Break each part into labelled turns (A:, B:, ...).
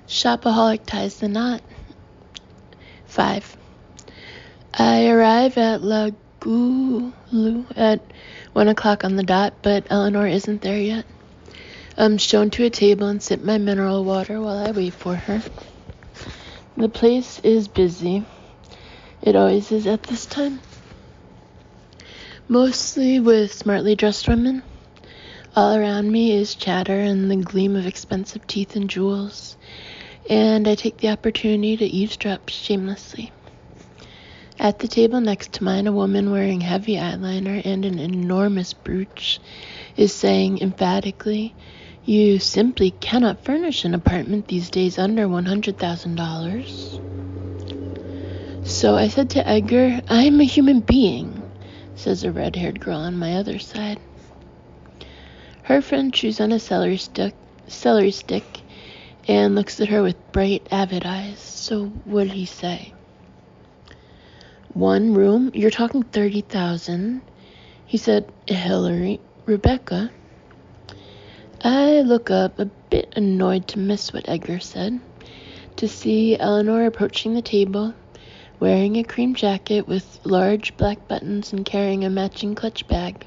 A: Shopaholic ties the knot. 5. I arrive at La Goulou at 1 o'clock on the dot, but Eleanor isn't there yet. I'm shown to a table and sip my mineral water while I wait for her. The place is busy. It always is at this time. Mostly with smartly dressed women. All around me is chatter and the gleam of expensive teeth and jewels, and I take the opportunity to eavesdrop shamelessly. At the table next to mine, a woman wearing heavy eyeliner and an enormous brooch is saying emphatically, "You simply cannot furnish an apartment these days under $100,000. So I said to Edgar, "I'm a human being," says a red-haired girl on my other side. Her friend chews on a celery stick and looks at her with bright, avid eyes. So what did he say? 1 room? You're talking 30,000. He said, "Hillary, Rebecca." I look up, a bit annoyed to miss what Edgar said, to see Eleanor approaching the table, wearing a cream jacket with large black buttons and carrying a matching clutch bag.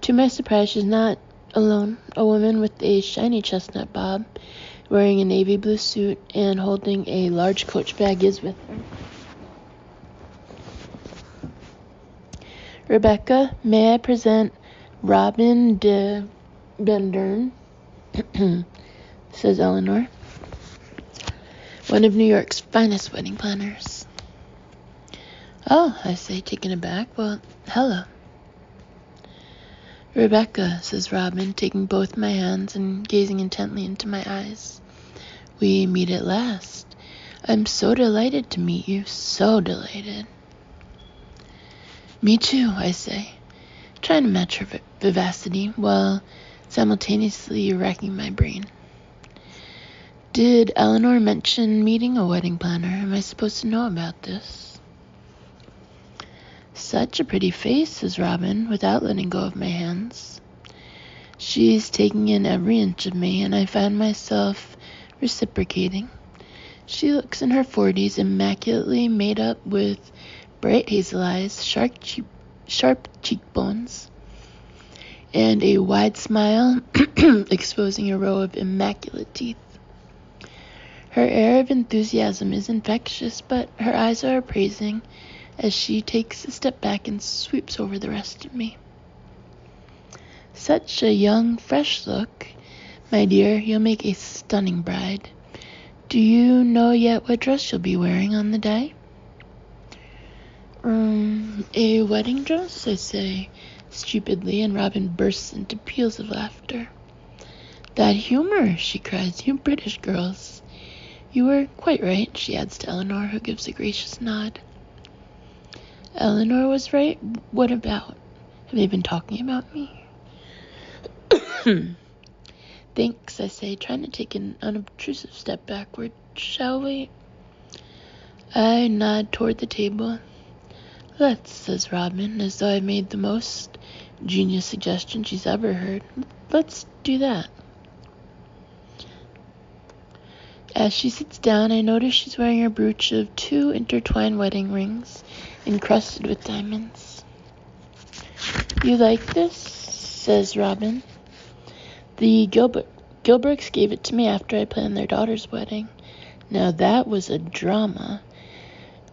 A: To my surprise, she's not alone. A woman with a shiny chestnut bob, wearing a navy blue suit and holding a large coach bag is with her. "Rebecca, may I present Robin de Bendern," says Eleanor, "one of New York's finest wedding planners." "Oh," I say, taken aback. "Well, hello." "Rebecca," says Robin, taking both my hands and gazing intently into my eyes. "We meet at last. I'm so delighted to meet you, so delighted." "Me too," I say, trying to match her vivacity while simultaneously racking my brain. "Did Eleanor mention meeting a wedding planner? Am I supposed to know about this?" "Such a pretty face," says Robin, without letting go of my hands. She's taking in every inch of me, and I find myself reciprocating. She looks in her 40s, immaculately made up with bright hazel eyes, sharp cheekbones, and a wide smile exposing a row of immaculate teeth. Her air of enthusiasm is infectious, but her eyes are appraising as she takes a step back and sweeps over the rest of me. "Such a young, fresh look. My dear, you'll make a stunning bride. Do you know yet what dress you'll be wearing on the day?" A wedding dress," I say stupidly, and Robin bursts into peals of laughter. "That humor," she cries, "you British girls." "You were quite right," she adds to Eleanor, who gives a gracious nod. "Eleanor was right? What about? Have they been talking about me?" "Thanks," I say, trying to take an unobtrusive step backward. "Shall we?" I nod toward the table. "Let's," says Robin, as though I made the most genius suggestion she's ever heard. "Let's do that." As she sits down, I notice she's wearing a brooch of 2 intertwined wedding rings, encrusted with diamonds. "You like this?" says Robin. "The Gilbrooks gave it to me after I planned their daughter's wedding. Now that was a drama.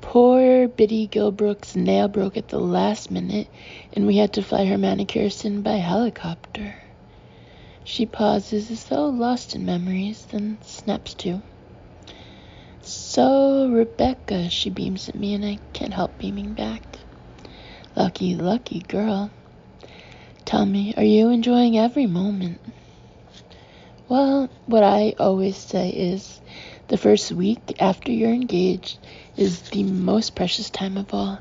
A: Poor Biddy Gilbrook's nail broke at the last minute, and we had to fly her manicurist in by helicopter." She pauses as though lost in memories, then snaps to. "So, Rebecca," she beams at me, and I can't help beaming back. Lucky, lucky girl. "Tell me, are you enjoying every moment?" "Well, what I always say is, the first week after you're engaged is the most precious time of all.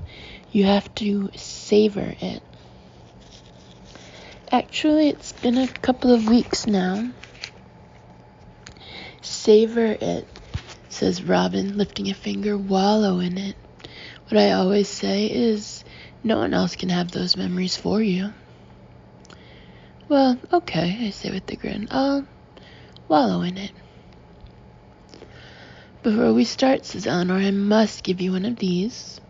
A: You have to savor it." Actually, it's been a couple of weeks now. "Savor it," says Robin, lifting a finger. "Wallow in it. What I always say is, no one else can have those memories for you." "Well, okay," I say with a grin. "I'll wallow in it." Before we start, says Eleanor, I must give you one of these.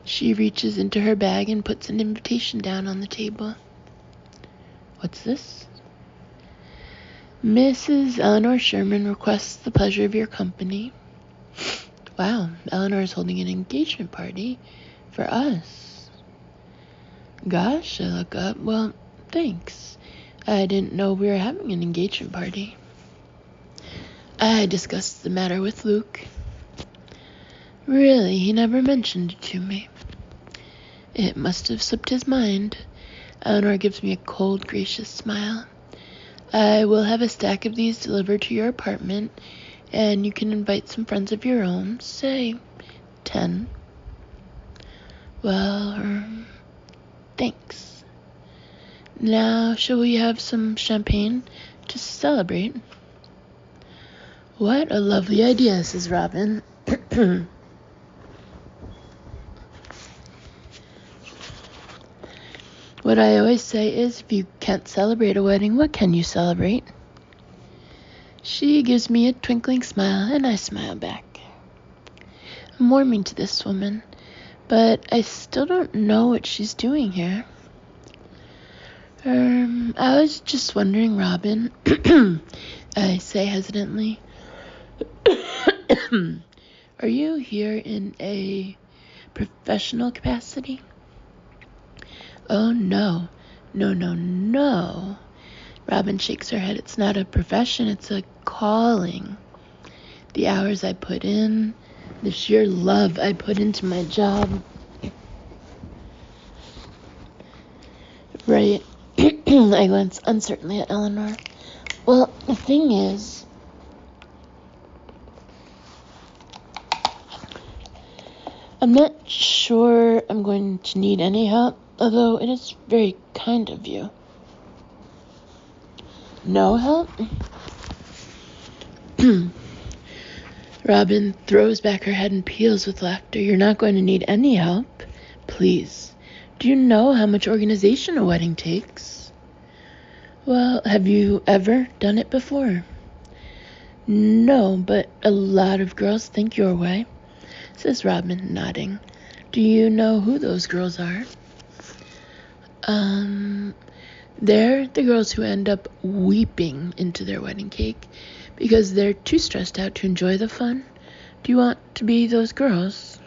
A: She reaches into her bag and puts an invitation down on the table. What's this? Mrs. Eleanor Sherman requests the pleasure of your company. Wow, Eleanor is holding an engagement party for us. Gosh, I look up. Well, thanks. I didn't know we were having an engagement party. I discussed the matter with Luke. Really, he never mentioned it to me. It must have slipped his mind. Eleanor gives me a cold, gracious smile. I will have a stack of these delivered to your apartment, and you can invite some friends of your own, say 10. Well, thanks. Now, shall we have some champagne to celebrate? What a lovely idea, says Robin. What I always say is, if you can't celebrate a wedding, what can you celebrate? She gives me a twinkling smile, and I smile back. I'm warming to this woman, but I still don't know what she's doing here. I was just wondering, Robin, I say hesitantly, are you here in a professional capacity? Oh, no. No. Robin shakes her head. It's not a profession, it's a calling. The hours I put in, the sheer love I put into my job. Right. I glance uncertainly at Eleanor. Well, the thing is, I'm not sure I'm going to need any help, although it is very kind of you. No help? Robin throws back her head and peals with laughter. You're not going to need any help. Please. Do you know how much organization a wedding takes? Well, have you ever done it before? No, but a lot of girls think your way, says Robin, nodding. Do you know who those girls are? They're the girls who end up weeping into their wedding cake because they're too stressed out to enjoy the fun. Do you want to be those girls?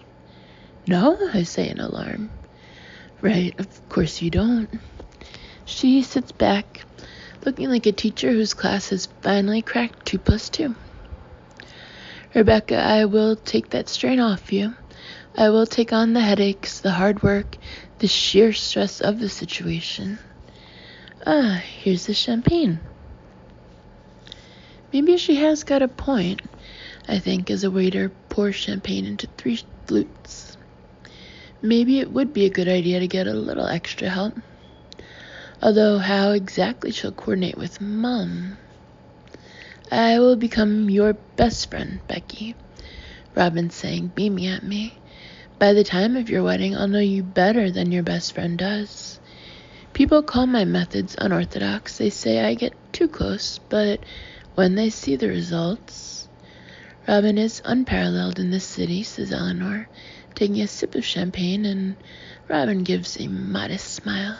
A: No, I say in alarm. Right, of course you don't. She sits back, looking like a teacher whose class has finally cracked 2 + 2. Rebecca, I will take that strain off you. I will take on the headaches, the hard work, the sheer stress of the situation. Here's the champagne. Maybe she has got a point, I think, as a waiter pours champagne into 3 flutes. Maybe it would be a good idea to get a little extra help. Although how exactly she'll coordinate with Mom. I will become your best friend, Becky, Robin's saying, beaming at me. By the time of your wedding, I'll know you better than your best friend does. People call my methods unorthodox. They say I get too close, but when they see the results... Robin is unparalleled in this city, says Eleanor, taking a sip of champagne, and Robin gives a modest smile.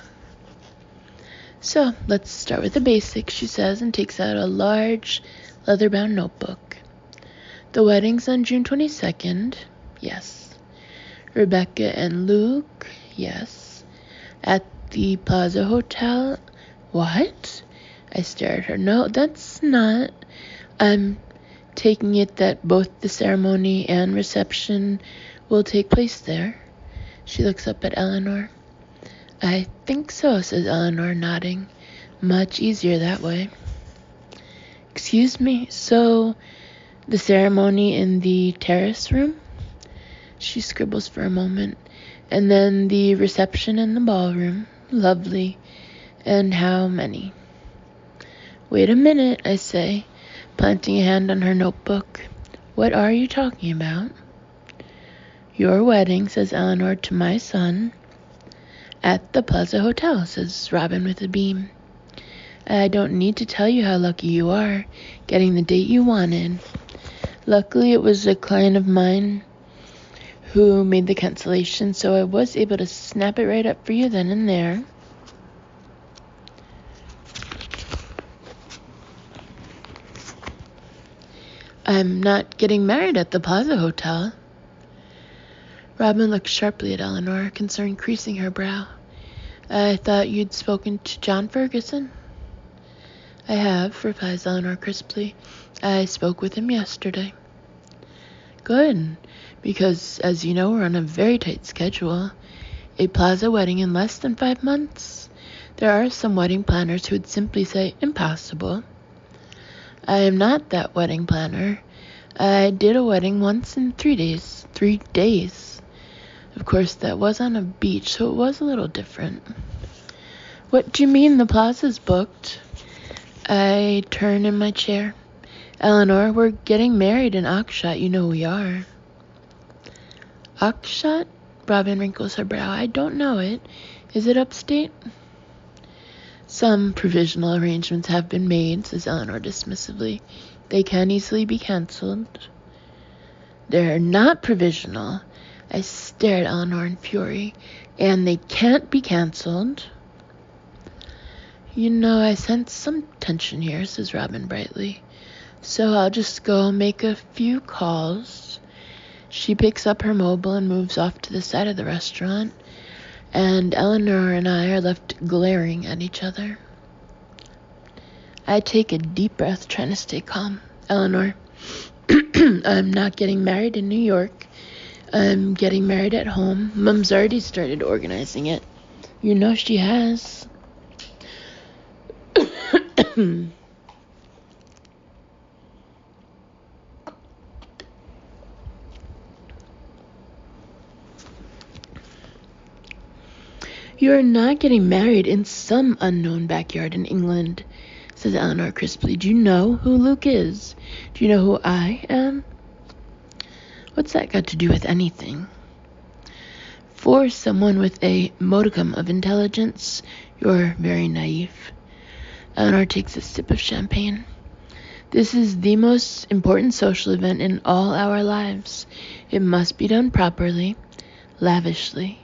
A: So, let's start with the basics, she says, and takes out a large, leather-bound notebook. The wedding's on June 22nd. Yes. Rebecca and Luke. Yes. At the Plaza Hotel. What? I stare at her. No, that's not. I'm taking it that both the ceremony and reception will take place there. She looks up at Eleanor. I think so, says Eleanor, nodding. Much easier that way. Excuse me, so the ceremony in the terrace room? She scribbles for a moment. And then the reception in the ballroom. Lovely. And how many? Wait a minute, I say, planting a hand on her notebook. What are you talking about? Your wedding, says Eleanor, to my son. At the Plaza Hotel, says Robin with a beam. I don't need to tell you how lucky you are, getting the date you wanted. Luckily, it was a client of mine who made the cancellation, so I was able to snap it right up for you then and there. I'm not getting married at the Plaza Hotel. Robin looked sharply at Eleanor, concern creasing her brow. I thought you'd spoken to John Ferguson. I have, replies Eleanor crisply. I spoke with him yesterday. Good, because, as you know, we're on a very tight schedule. A Plaza wedding in less than 5 months? There are some wedding planners who would simply say, impossible. I am not that wedding planner. I did a wedding once in 3 days. 3 days. Of course, that was on a beach, so it was a little different. What do you mean the Plaza's booked? I turn in my chair. Eleanor, we're getting married in Oxshott. You know we are. Oxshott? Robin wrinkles her brow. I don't know it. Is it upstate? Some provisional arrangements have been made, says Eleanor dismissively. They can easily be cancelled. They're not provisional. I stare at Eleanor in fury. And they can't be cancelled. You know, I sense some tension here, says Robin brightly. So I'll just go make a few calls. She picks up her mobile and moves off to the side of the restaurant, and Eleanor and I are left glaring at each other. I take a deep breath, trying to stay calm. Eleanor, I'm not getting married in New York. I'm getting married at home. Mom's already started organizing it. You know she has. You're not getting married in some unknown backyard in England, says Eleanor crisply. Do you know who Luke is? Do you know who I am? What's that got to do with anything? For someone with a modicum of intelligence, you're very naive. Eleanor takes a sip of champagne. This is the most important social event in all our lives. It must be done properly, lavishly.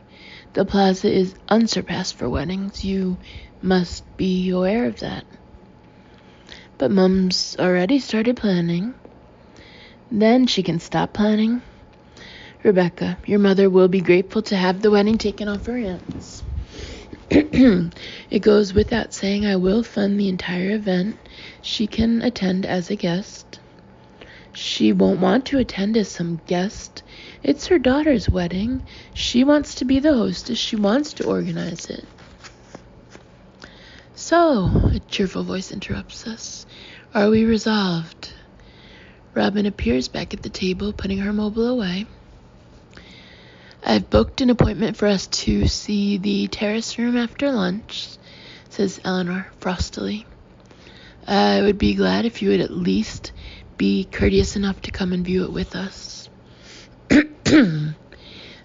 A: The Plaza is unsurpassed for weddings. You must be aware of that. But Mom's already started planning. Then she can stop planning. Rebecca, your mother will be grateful to have the wedding taken off her hands. It goes without saying I will fund the entire event. She can attend as a guest. She won't want to attend as some guest. It's her daughter's wedding. She wants to be the hostess. She wants to organize it. So, a cheerful voice interrupts us. Are we resolved? Robin appears back at the table, putting her mobile away. I've booked an appointment for us to see the terrace room after lunch, says Eleanor frostily. I would be glad if you would at least be courteous enough to come and view it with us.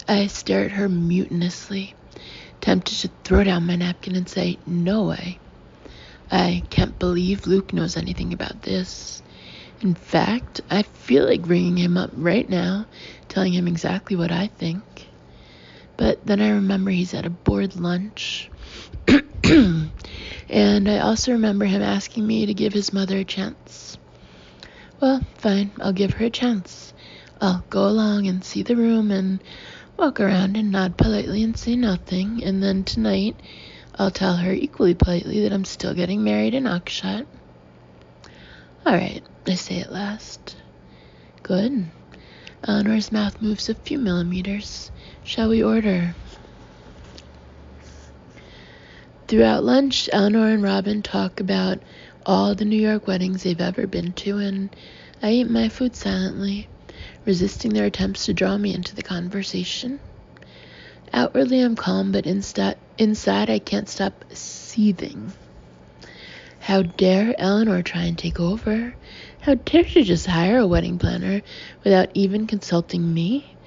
A: I stare at her mutinously, tempted to throw down my napkin and say, no way. I can't believe Luke knows anything about this. In fact, I feel like bringing him up right now, telling him exactly what I think. But then I remember he's at a board lunch. And I also remember him asking me to give his mother a chance. Well, fine, I'll give her a chance. I'll go along and see the room and walk around and nod politely and say nothing. And then tonight, I'll tell her equally politely that I'm still getting married in Oxshott. All right, I say at last. Good. Eleanor's mouth moves a few millimeters. Shall we order? Throughout lunch, Eleanor and Robin talk about all the New York weddings they've ever been to, and I eat my food silently, resisting their attempts to draw me into the conversation. Outwardly, I'm calm, but inside I can't stop seething. How dare Eleanor try and take over? How dare she just hire a wedding planner without even consulting me?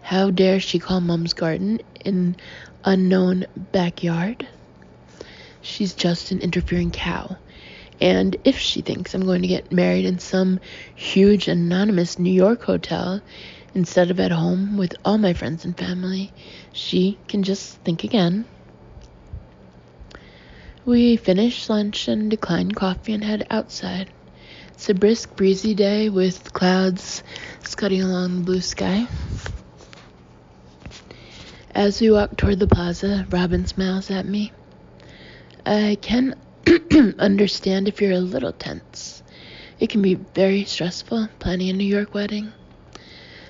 A: How dare she call Mom's garden an unknown backyard? She's just an interfering cow. And if she thinks I'm going to get married in some huge anonymous New York hotel instead of at home with all my friends and family, she can just think again. We finish lunch and decline coffee and head outside. It's a brisk, breezy day with clouds scudding along the blue sky. As we walk toward the plaza, Robin smiles at me. I can understand if you're a little tense. It can be very stressful planning a New York wedding.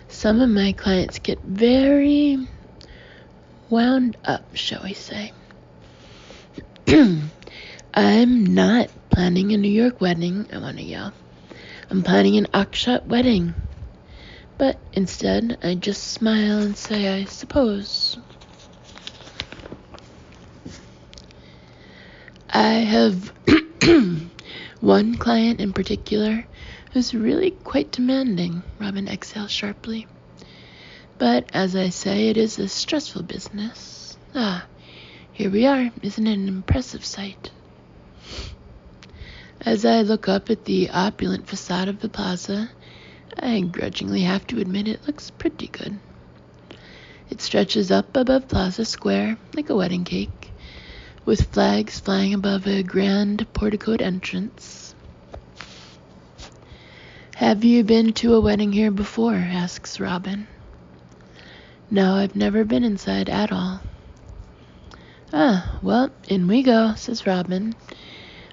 A: Some of my clients get very wound up, shall we say. I'm not planning a New York wedding, I want to yell. I'm planning an Akshat wedding. But instead, I just smile and say, I suppose. I have one client in particular who's really quite demanding, Robin exhales sharply. But as I say, it is a stressful business. Here we are. Isn't it an impressive sight? As I look up at the opulent facade of the plaza, I grudgingly have to admit it looks pretty good. It stretches up above Plaza Square like a wedding cake, with flags flying above a grand porticoed entrance. Have you been to a wedding here before? Asks Robin. No, I've never been inside at all. Well, in we go, says Robin,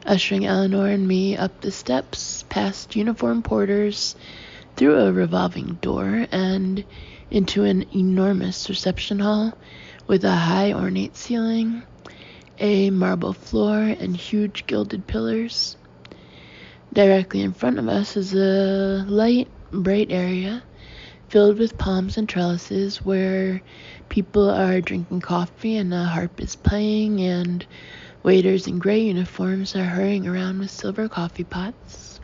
A: ushering Eleanor and me up the steps, past uniformed porters, through a revolving door, and into an enormous reception hall with a high ornate ceiling, a marble floor, and huge gilded pillars. Directly in front of us is a light, bright area filled with palms and trellises where people are drinking coffee and a harp is playing, and waiters in gray uniforms are hurrying around with silver coffee pots.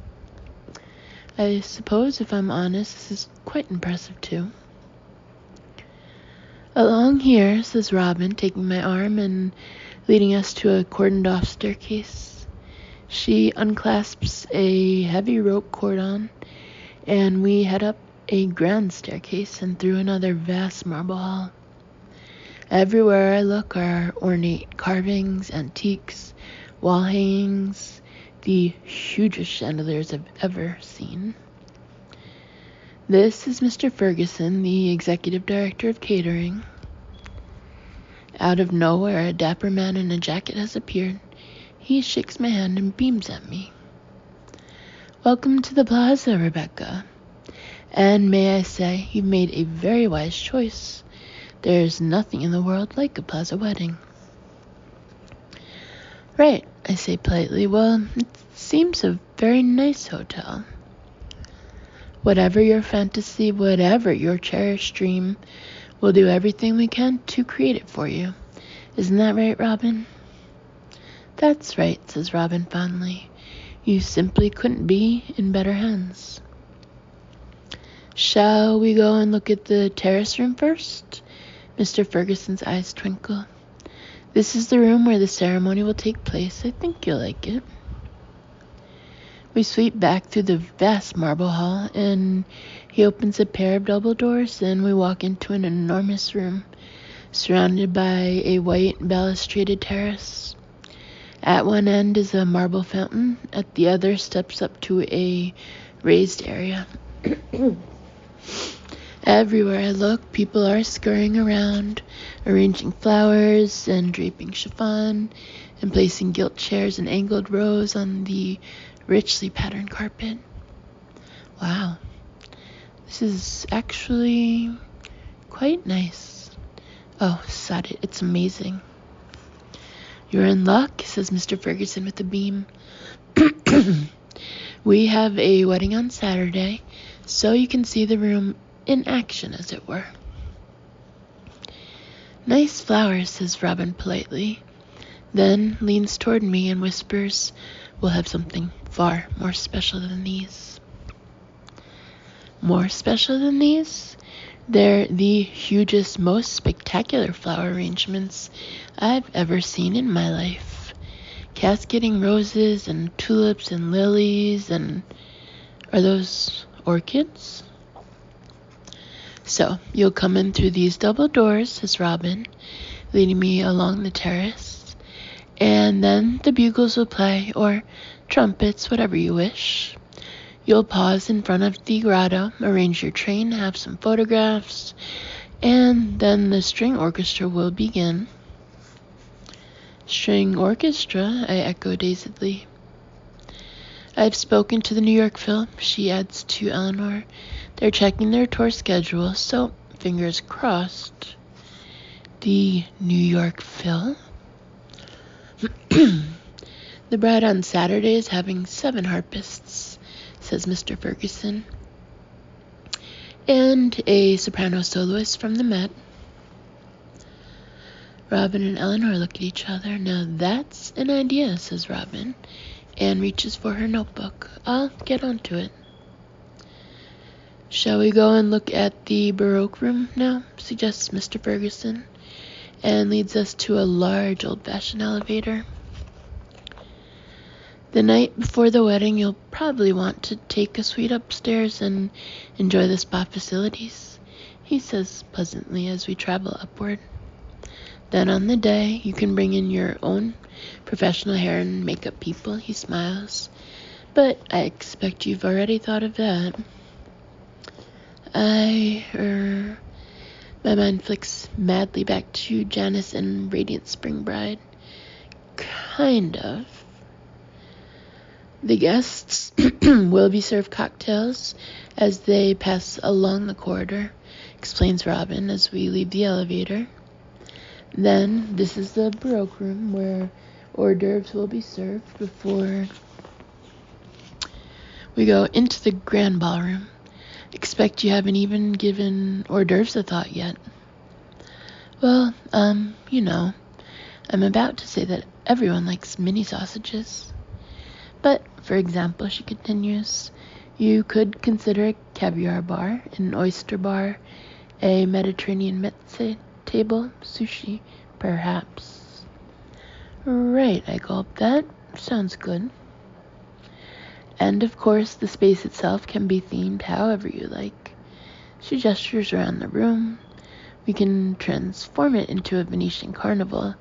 A: I suppose, if I'm honest, this is quite impressive too. Along here, says Robin, taking my arm and leading us to a cordoned-off staircase. She unclasps a heavy rope cordon, and we head up a grand staircase and through another vast marble hall. Everywhere I look are ornate carvings, antiques, wall hangings, the hugest chandeliers I've ever seen. This is Mr. Ferguson, the executive director of catering. Out of nowhere, a dapper man in a jacket has appeared. He shakes my hand and beams at me. Welcome to the plaza, Rebecca. And may I say, you've made a very wise choice. There's nothing in the world like a plaza wedding. Right, I say politely. Well, it seems a very nice hotel. Whatever your fantasy, whatever your cherished dream, we'll do everything we can to create it for you. Isn't that right, Robin? That's right, says Robin fondly. You simply couldn't be in better hands. Shall we go and look at the terrace room first? Mr. Ferguson's eyes twinkle. This is the room where the ceremony will take place. I think you'll like it. We sweep back through the vast marble hall, and he opens a pair of double doors, and we walk into an enormous room, surrounded by a white balustraded terrace. At one end is a marble fountain. At the other steps up to a raised area. Everywhere I look, people are scurrying around, arranging flowers and draping chiffon, and placing gilt chairs and angled rows on the richly patterned carpet. Wow, this is actually quite nice. Oh, sod it, it's amazing. You're in luck, says Mr. Ferguson with a beam. We have a wedding on Saturday, so you can see the room in action, as it were. Nice flowers, says Robin politely, then leans toward me and whispers, we'll have something far more special than these. More special than these? They're the hugest, most spectacular flower arrangements I've ever seen in my life. cascading roses and tulips and lilies and... Are those orchids? So, you'll come in through these double doors, says Robin, leading me along the terrace. And then the bugles will play, or trumpets, whatever you wish. You'll pause in front of the grotto, arrange your train, have some photographs, and then the string orchestra will begin. String orchestra, I echo dazedly. I've spoken to the New York Phil, she adds to Eleanor. They're checking their tour schedule, so fingers crossed. The New York Phil? The bride on Saturday is having 7 harpists, says Mr. Ferguson, and a soprano soloist from the Met. Robin and Eleanor look at each other. Now that's an idea, says Robin, and reaches for her notebook. I'll get onto it. Shall we go and look at the Baroque room now, suggests Mr. Ferguson, and leads us to a large old-fashioned elevator. The night before the wedding, you'll probably want to take a suite upstairs and enjoy the spa facilities, he says pleasantly as we travel upward. Then on the day, you can bring in your own professional hair and makeup people, he smiles. But I expect you've already thought of that. My mind flicks madly back to Janice and Radiant Spring Bride. Kind of. The guests will be served cocktails as they pass along the corridor, explains Robin as we leave the elevator. Then, this is the Baroque room where hors d'oeuvres will be served before we go into the grand ballroom. Expect you haven't even given hors d'oeuvres a thought yet. Well, I'm about to say that everyone likes mini sausages. But, for example, she continues, you could consider a caviar bar, an oyster bar, a Mediterranean mezze table, sushi, perhaps. Right, I gulped that. Sounds good. And, of course, the space itself can be themed however you like. She gestures around the room. We can transform it into a Venetian carnival,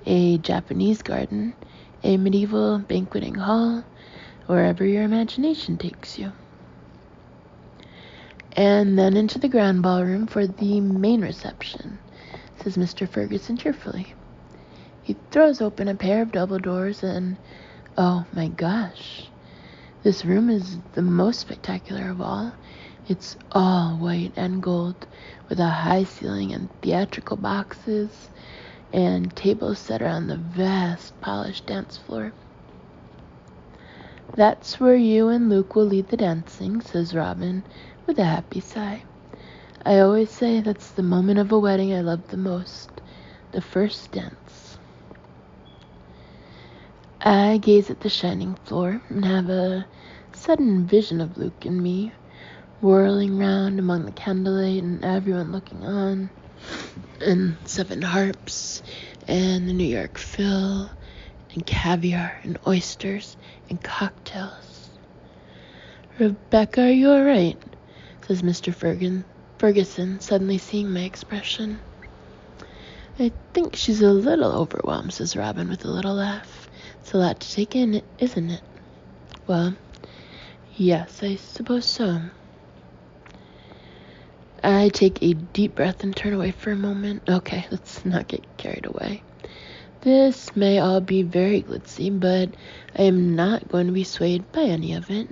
A: a Japanese garden, a medieval banqueting hall, wherever your imagination takes you. And then into the grand ballroom for the main reception, says Mr. Ferguson cheerfully. He throws open a pair of double doors and, oh my gosh, this room is the most spectacular of all. It's all white and gold, with a high ceiling and theatrical boxes, and tables set around the vast, polished dance floor. That's where you and Luke will lead the dancing, says Robin, with a happy sigh. I always say that's the moment of a wedding I love the most, the first dance. I gaze at the shining floor and have a sudden vision of Luke and me, whirling round among the candlelight and everyone looking on, and 7 harps, and the New York Phil, and caviar, and oysters, and cocktails. Rebecca, are you all right? Says Mr. Ferguson, suddenly seeing my expression. I think she's a little overwhelmed, says Robin with a little laugh. It's a lot to take in, isn't it? Well, yes, I suppose so. I take a deep breath and turn away for a moment. Okay, let's not get carried away. This may all be very glitzy, but I am not going to be swayed by any of it.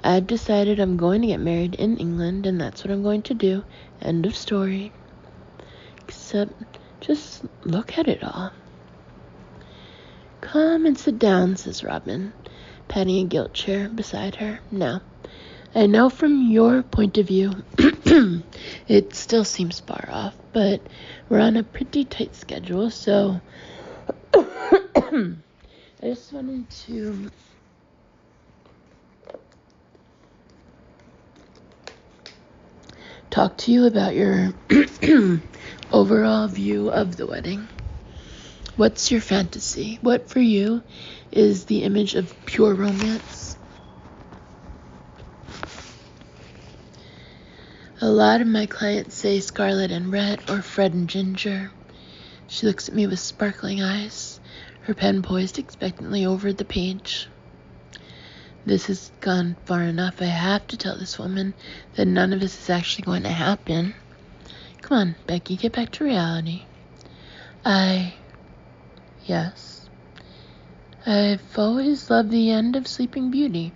A: I've decided I'm going to get married in England, and that's what I'm going to do. End of story. Except, just look at it all. Come and sit down, says Robin, patting a gilt chair beside her. Now, I know from your point of view, it still seems far off, but we're on a pretty tight schedule, so I just wanted to talk to you about your overall view of the wedding. What's your fantasy? What for you is the image of pure romance? A lot of my clients say Scarlet and Red or Fred and Ginger. She looks at me with sparkling eyes, her pen poised expectantly over the page. This has gone far enough. I have to tell this woman that none of this is actually going to happen. Come on, Becky, get back to reality. Yes. I've always loved the end of Sleeping Beauty,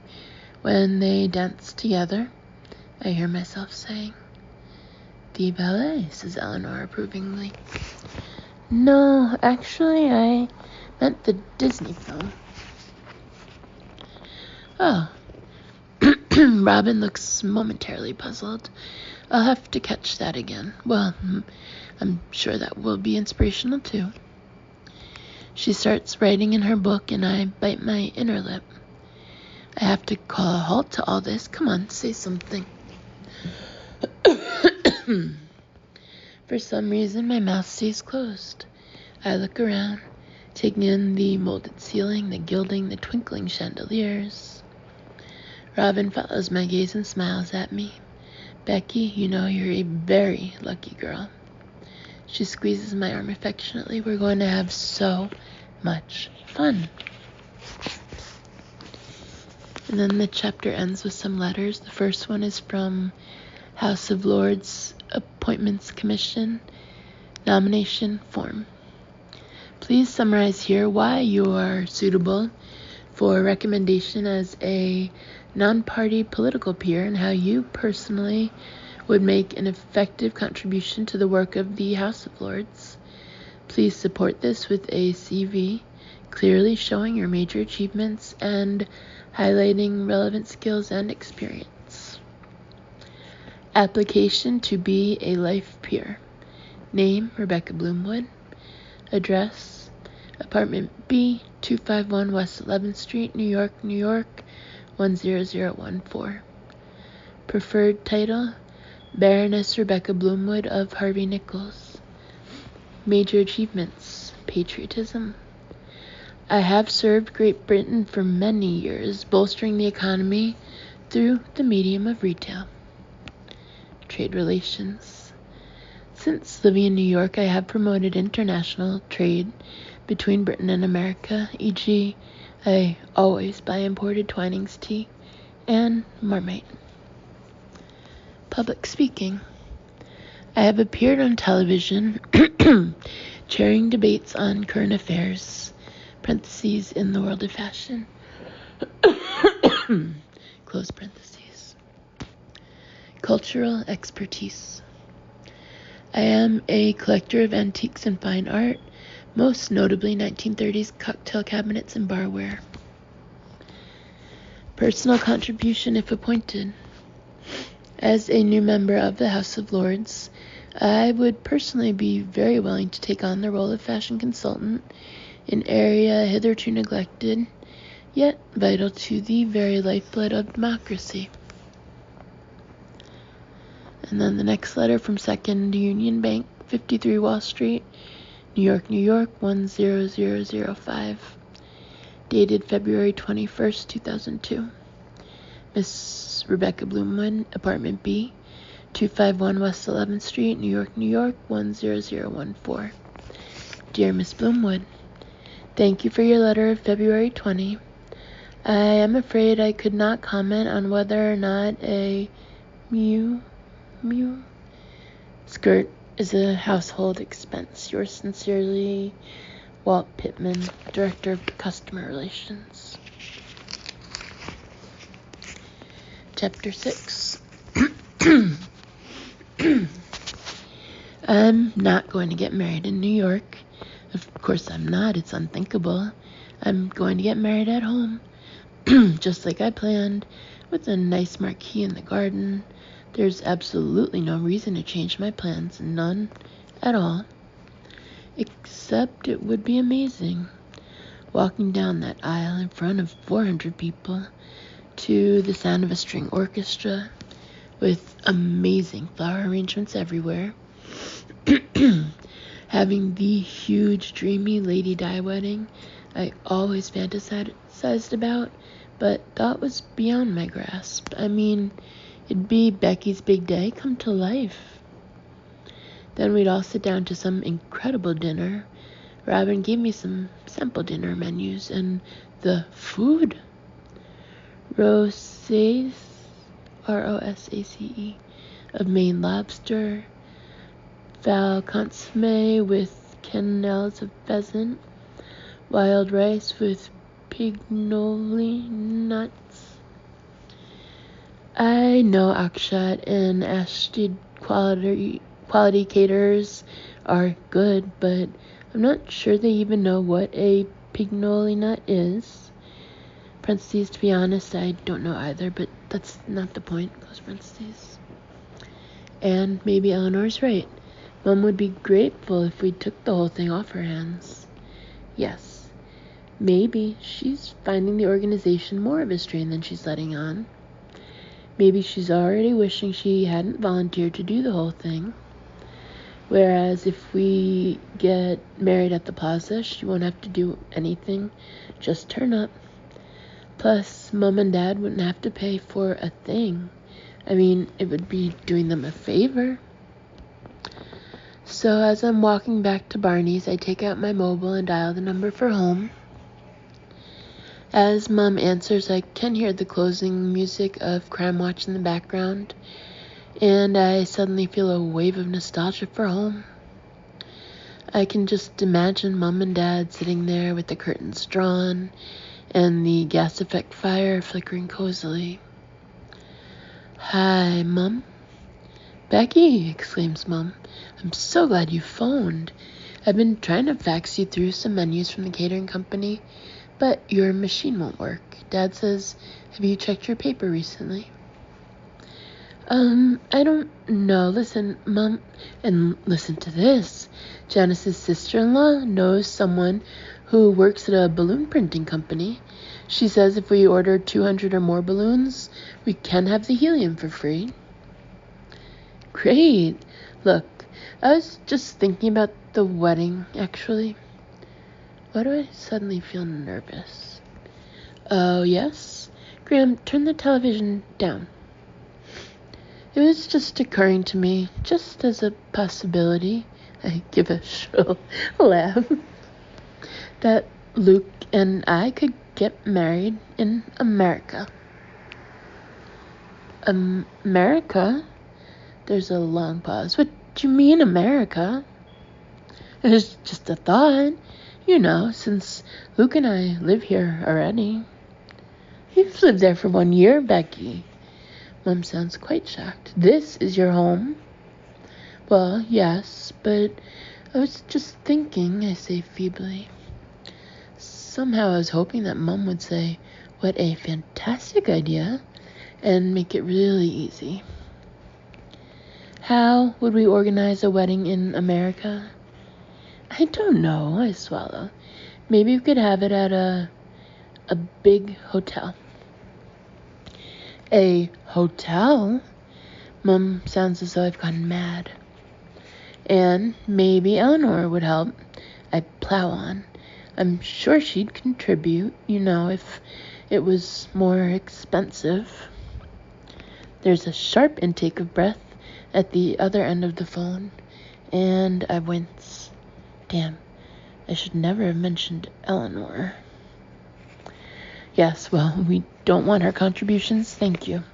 A: when they dance together, I hear myself saying. The ballet, says Eleanor approvingly. No, actually, I meant the Disney film. Oh. Robin looks momentarily puzzled. I'll have to catch that again. Well, I'm sure that will be inspirational too. She starts writing in her book, and I bite my inner lip. I have to call a halt to all this. Come on, say something. For some reason, my mouth stays closed. I look around, taking in the molded ceiling, the gilding, the twinkling chandeliers. Robin follows my gaze and smiles at me. Becky, you know you're a very lucky girl. She squeezes my arm affectionately. We're going to have so much fun. And then the chapter ends with some letters. The first one is from House of Lords Appointments Commission nomination form. Please summarize here why you are suitable for recommendation as a non-party political peer and how you personally would make an effective contribution to the work of the House of Lords. Please support this with a CV, clearly showing your major achievements and highlighting relevant skills and experience. Application to be a life peer. Name, Rebecca Bloomwood. Address, Apartment B, 251 West 11th Street, New York, New York, 10014. Preferred title, Baroness Rebecca Bloomwood of Harvey Nichols. Major achievements, patriotism. I have served Great Britain for many years, bolstering the economy through the medium of retail. Trade relations. Since living in New York, I have promoted international trade between Britain and America, e.g., I always buy imported Twinings tea and Marmite. Public speaking. I have appeared on television chairing debates on current affairs, parentheses, in the world of fashion, close parentheses. Cultural expertise. I am a collector of antiques and fine art, most notably 1930s cocktail cabinets and barware. Personal contribution if appointed. As a new member of the House of Lords, I would personally be very willing to take on the role of fashion consultant, an area hitherto neglected, yet vital to the very lifeblood of democracy. And then the next letter from Second Union Bank, 53 Wall Street, New York, New York, 10005. Dated February 21st, 2002. Miss Rebecca Bloomwood, Apartment B, 251 West 11th Street, New York, New York, 10014. Dear Miss Bloomwood, thank you for your letter of February 20. I am afraid I could not comment on whether or not a skirt is a household expense. Yours sincerely, Walt Pittman, Director of Customer Relations. Chapter 6. I'm not going to get married in New York. Of course I'm not. It's unthinkable. I'm going to get married at home, just like I planned, with a nice marquee in the garden. There's absolutely no reason to change my plans. None at all. Except it would be amazing. Walking down that aisle in front of 400 people to the sound of a string orchestra with amazing flower arrangements everywhere. having the huge, dreamy Lady Di wedding I always fantasized about, but thought was beyond my grasp. I mean, it'd be Becky's big day come to life. Then we'd all sit down to some incredible dinner. Robin gave me some sample dinner menus, and the food. Rosace, Rosace, of Maine lobster, val consomme with quenelles of pheasant, wild rice with pignoli nuts. I know Akshat and Ashted quality caterers are good, but I'm not sure they even know what a pignoli nut is. Parentheses, to be honest, I don't know either, but that's not the point. Close parentheses. And maybe Eleanor's right. Mom would be grateful if we took the whole thing off her hands. Yes, maybe she's finding the organization more of a strain than she's letting on. Maybe she's already wishing she hadn't volunteered to do the whole thing. Whereas if we get married at the plaza, she won't have to do anything, just turn up. Plus, Mom and Dad wouldn't have to pay for a thing. I mean, it would be doing them a favor. So as I'm walking back to Barney's, I take out my mobile and dial the number for home. As Mom answers, I can hear the closing music of Crime Watch in the background, and I suddenly feel a wave of nostalgia for home. I can just imagine Mom and Dad sitting there with the curtains drawn and the gas effect fire flickering cozily. "Hi, Mom." "Becky," exclaims Mom, "I'm so glad you phoned. I've been trying to fax you through some menus from the catering company, but your machine won't work. Dad says, have you checked your paper recently?" I don't know. Listen, Mom, and listen to this. Janice's sister-in-law knows someone who works at a balloon printing company. She says if we order 200 or more balloons, we can have the helium for free. Great. Look, I was just thinking about the wedding, actually. Why do I suddenly feel nervous? Oh, yes? Graham, turn the television down. It was just occurring to me, just as a possibility, I give a shrill laugh, that Luke and I could get married in America. America? There's a long pause. What do you mean, America? It was just a thought. You know, since Luke and I live here already. You've lived there for 1 year, Becky. Mom sounds quite shocked. This is your home? Well, yes, but I was just thinking, I say feebly. Somehow I was hoping that Mom would say, what a fantastic idea, and make it really easy. How would we organize a wedding in America? I don't know, I swallow. Maybe we could have it at a big hotel. A hotel? Mom sounds as though I've gone mad. And maybe Eleanor would help. I plow on. I'm sure she'd contribute, if it was more expensive. There's a sharp intake of breath at the other end of the phone, and I wince. Damn, I should never have mentioned Eleanor. Yes, well, we don't want her contributions, thank you.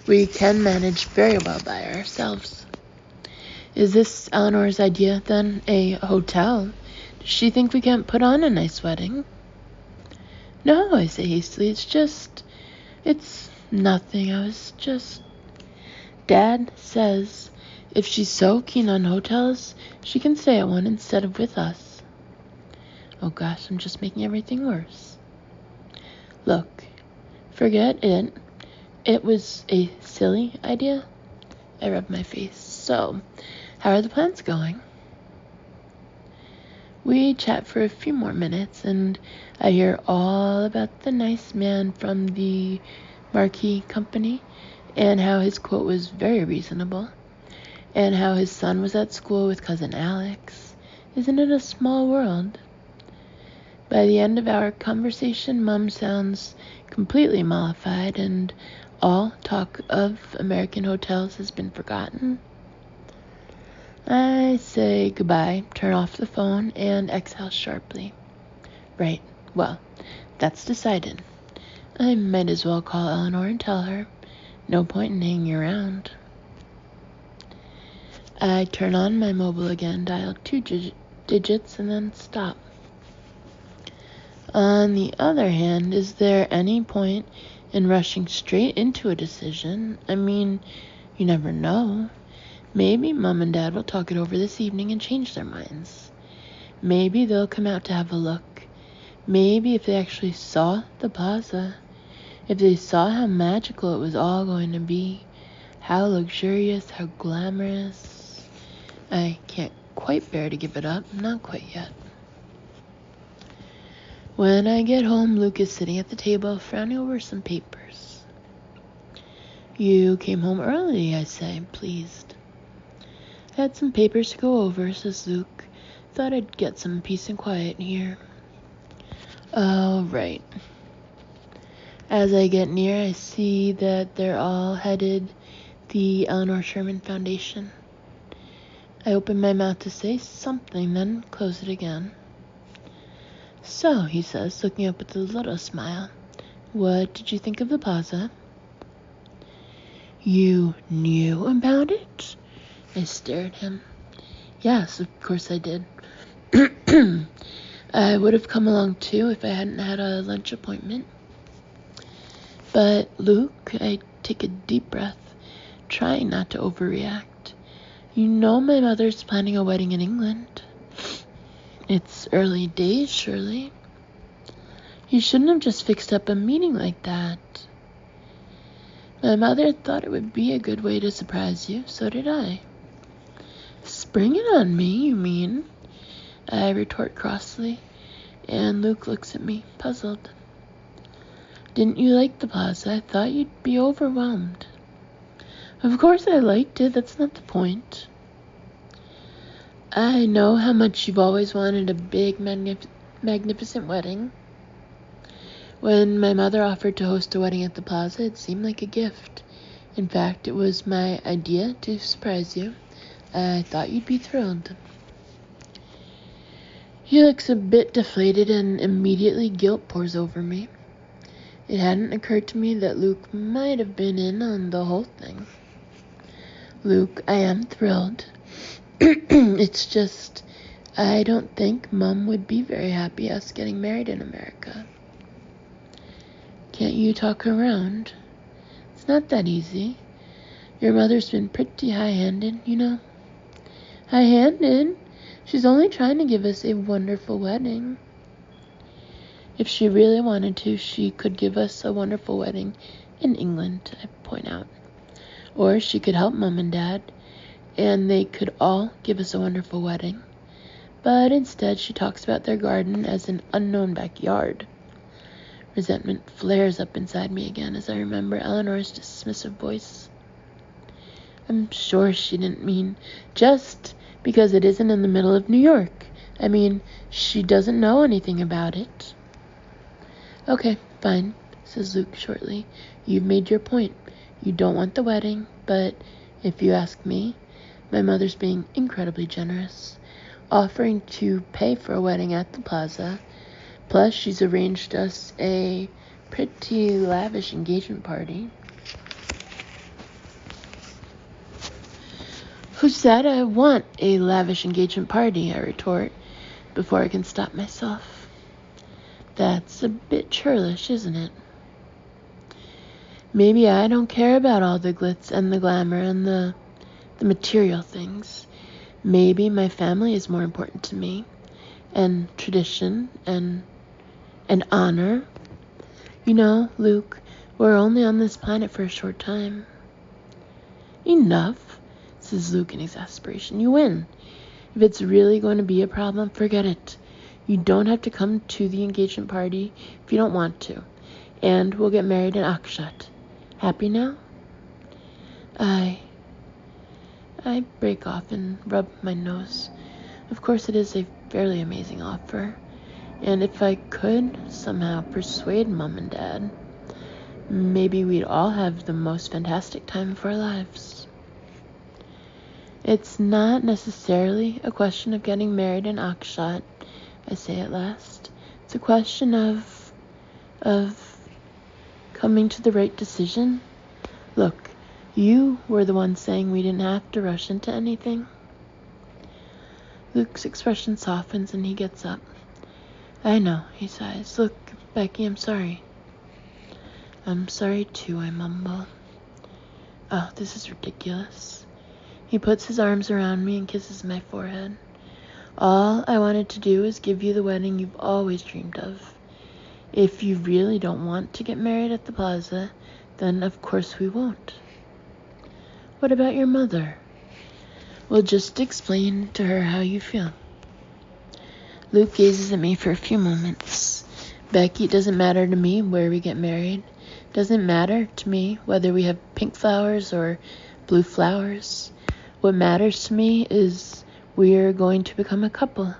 A: We can manage very well by ourselves. Is this Eleanor's idea, then? A hotel? Does she think we can't put on a nice wedding? No, I say hastily, it's nothing. Dad says if she's so keen on hotels, she can stay at one instead of with us. Oh gosh, I'm just making everything worse. Look, forget it. It was a silly idea. I rub my face. So, how are the plans going? We chat for a few more minutes, and I hear all about the nice man from the marquee company, and how his quote was very reasonable, and how his son was at school with cousin Alex. Isn't it a small world? By the end of our conversation, Mom sounds completely mollified, and all talk of American hotels has been forgotten. I say goodbye, turn off the phone, and exhale sharply. Right, well, that's decided. I might as well call Eleanor and tell her. No point in hanging around. I turn on my mobile again, dial 2 digits, and then stop. On the other hand, is there any point in rushing straight into a decision? I mean, you never know. Maybe Mom and Dad will talk it over this evening and change their minds. Maybe they'll come out to have a look. Maybe if they actually saw the plaza, if they saw how magical it was all going to be, how luxurious, how glamorous. I can't quite bear to give it up, not quite yet. When I get home, Luke is sitting at the table, frowning over some papers. You came home early, I say, pleased. I had some papers to go over, says Luke. Thought I'd get some peace and quiet here. Oh, right. As I get near, I see that they're all headed the Eleanor Sherman Foundation. I open my mouth to say something, then close it again. So, he says, looking up with a little smile, what did you think of the plaza? You knew about it? I stare at him. Yes, of course I did. I would have come along too if I hadn't had a lunch appointment. But, Luke, I take a deep breath, trying not to overreact. You know my mother's planning a wedding in England. It's early days, surely. You shouldn't have just fixed up a meeting like that. My mother thought it would be a good way to surprise you, so did I. Spring it on me, you mean? I retort crossly, and Luke looks at me, puzzled. Didn't you like the plaza? I thought you'd be overwhelmed. Of course I liked it, that's not the point. I know how much you've always wanted a big, magnificent wedding. When my mother offered to host a wedding at the plaza, it seemed like a gift. In fact, it was my idea to surprise you. I thought you'd be thrilled. He looks a bit deflated, and immediately guilt pours over me. It hadn't occurred to me that Luke might have been in on the whole thing. Luke, I am thrilled. It's just, I don't think Mom would be very happy us getting married in America. Can't you talk her around? It's not that easy. Your mother's been pretty high-handed, you know. High-handed? She's only trying to give us a wonderful wedding. If she really wanted to, she could give us a wonderful wedding in England, I point out. Or she could help Mom and Dad, and they could all give us a wonderful wedding. But instead, she talks about their garden as an unknown backyard. Resentment flares up inside me again as I remember Eleanor's dismissive voice. I'm sure she didn't mean just because it isn't in the middle of New York. I mean, she doesn't know anything about it. Okay, fine, says Luke shortly. You've made your point. You don't want the wedding, but if you ask me, my mother's being incredibly generous, offering to pay for a wedding at the plaza. Plus, she's arranged us a pretty lavish engagement party. Who said I want a lavish engagement party? I retort, before I can stop myself. That's a bit churlish, isn't it? Maybe I don't care about all the glitz and the glamour and the material things. Maybe my family is more important to me, and tradition, and honor. You know, Luke, we're only on this planet for a short time. Enough, says Luke in exasperation. You win. If it's really going to be a problem, forget it. You don't have to come to the engagement party if you don't want to. And we'll get married in Akshat. Happy now? I break off and rub my nose. Of course, it is a fairly amazing offer. And if I could somehow persuade Mom and Dad, maybe we'd all have the most fantastic time of our lives. It's not necessarily a question of getting married in Akshat, I say at last. It's a question of coming to the right decision. Look, you were the one saying we didn't have to rush into anything. Luke's expression softens and he gets up. I know, he sighs. Look, Becky, I'm sorry. I'm sorry too, I mumble. Oh, this is ridiculous. He puts his arms around me and kisses my forehead. All I wanted to do is give you the wedding you've always dreamed of. If you really don't want to get married at the plaza, then of course we won't. What about your mother? Well, just explain to her how you feel. Luke gazes at me for a few moments. Becky, it doesn't matter to me where we get married. It doesn't matter to me whether we have pink flowers or blue flowers. What matters to me is we're going to become a couple,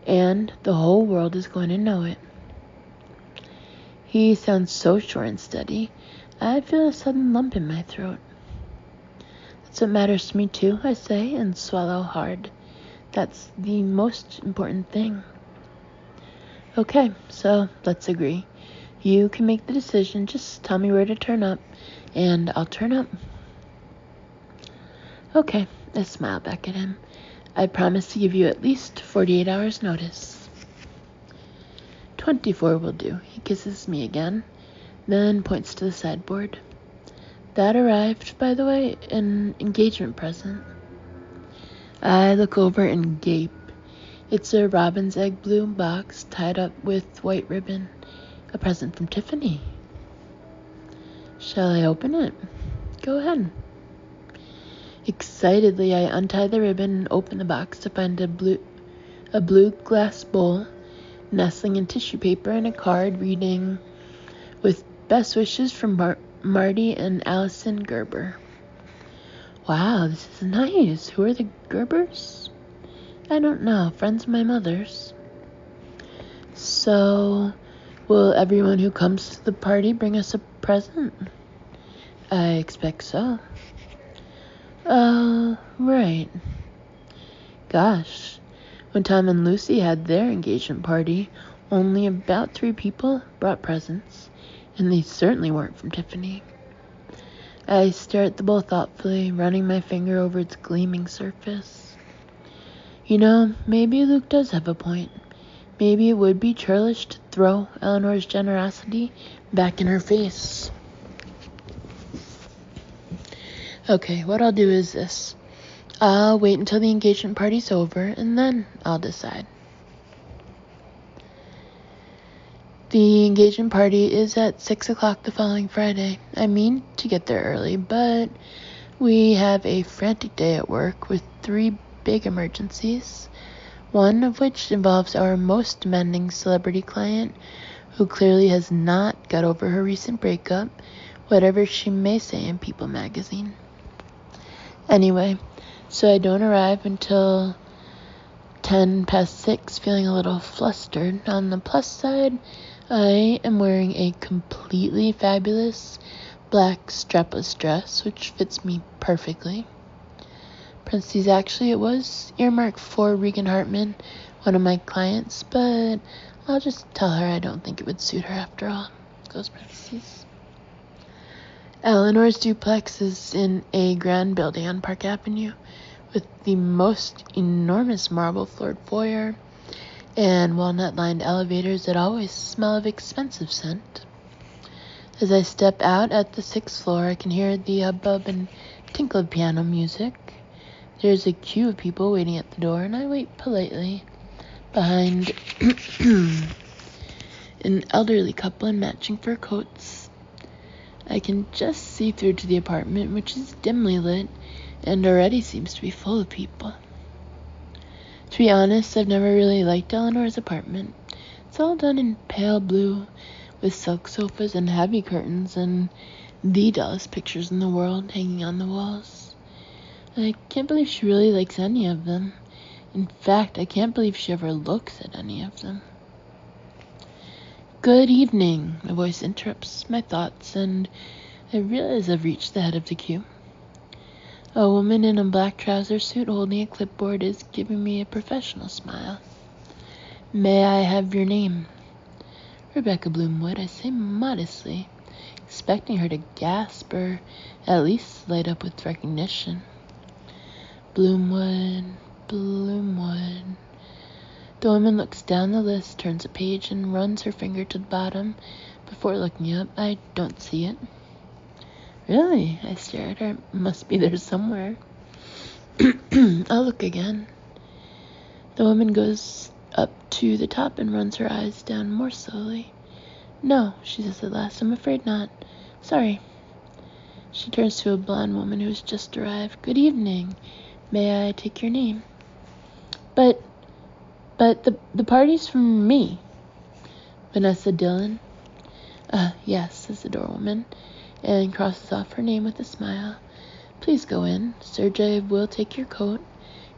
A: and the whole world is going to know it. He sounds so sure and steady. I feel a sudden lump in my throat. That's what matters to me too, I say, and swallow hard. That's the most important thing. Okay, so let's agree. You can make the decision. Just tell me where to turn up, and I'll turn up. Okay, I smile back at him. I promise to give you at least 48 hours notice. 24 will do. He kisses me again, then points to the sideboard. That arrived, by the way, an engagement present. I look over and gape. It's a robin's egg blue box tied up with white ribbon. A present from Tiffany. Shall I open it? Go ahead. Excitedly, I untie the ribbon and open the box to find a blue glass bowl, nestling in tissue paper, and a card reading, "With best wishes from Marty and Allison Gerber." Wow, this is nice. Who are the Gerbers? I don't know. Friends of my mother's. So, will everyone who comes to the party bring us a present? I expect so. Right. Gosh, when Tom and Lucy had their engagement party, only about 3 people brought presents, and they certainly weren't from Tiffany. I stare at the bowl thoughtfully, running my finger over its gleaming surface. You know, maybe Luke does have a point. Maybe it would be churlish to throw Eleanor's generosity back in her face. Okay, what I'll do is this. I'll wait until the engagement party's over, and then I'll decide. The engagement party is at 6 o'clock the following Friday. I mean to get there early, but we have a frantic day at work with 3 big emergencies, one of which involves our most demanding celebrity client, who clearly has not got over her recent breakup, whatever she may say in People magazine. Anyway, so I don't arrive until 10 past 6, feeling a little flustered. On the plus side, I am wearing a completely fabulous black strapless dress, which fits me perfectly. Parentheses, actually, it was earmarked for Regan Hartman, one of my clients, but I'll just tell her I don't think it would suit her after all. Close parentheses. Eleanor's duplex is in a grand building on Park Avenue with the most enormous marble-floored foyer and walnut-lined elevators that always smell of expensive scent. As I step out at the 6th floor, I can hear the hubbub and tinkle of piano music. There's a queue of people waiting at the door, and I wait politely behind an elderly couple in matching fur coats. I can just see through to the apartment, which is dimly lit and already seems to be full of people. To be honest, I've never really liked Eleanor's apartment. It's all done in pale blue, with silk sofas and heavy curtains and the dullest pictures in the world hanging on the walls. I can't believe she really likes any of them. In fact, I can't believe she ever looks at any of them. Good evening. My voice interrupts my thoughts, and I realize I've reached the head of the queue. A woman in a black trouser suit holding a clipboard is giving me a professional smile. May I have your name? Rebecca Bloomwood, I say modestly, expecting her to gasp or at least light up with recognition. Bloomwood. The woman looks down the list, turns a page, and runs her finger to the bottom before looking up. I don't see it. Really? I stare at her. It must be there somewhere. I'll look again. The woman goes up to the top and runs her eyes down more slowly. No, she says at last. I'm afraid not. Sorry. She turns to a blonde woman who's just arrived. Good evening. May I take your name? But the party's from me. Vanessa Dillon. Yes, says the doorwoman, and crosses off her name with a smile. Please go in. Sergey will take your coat.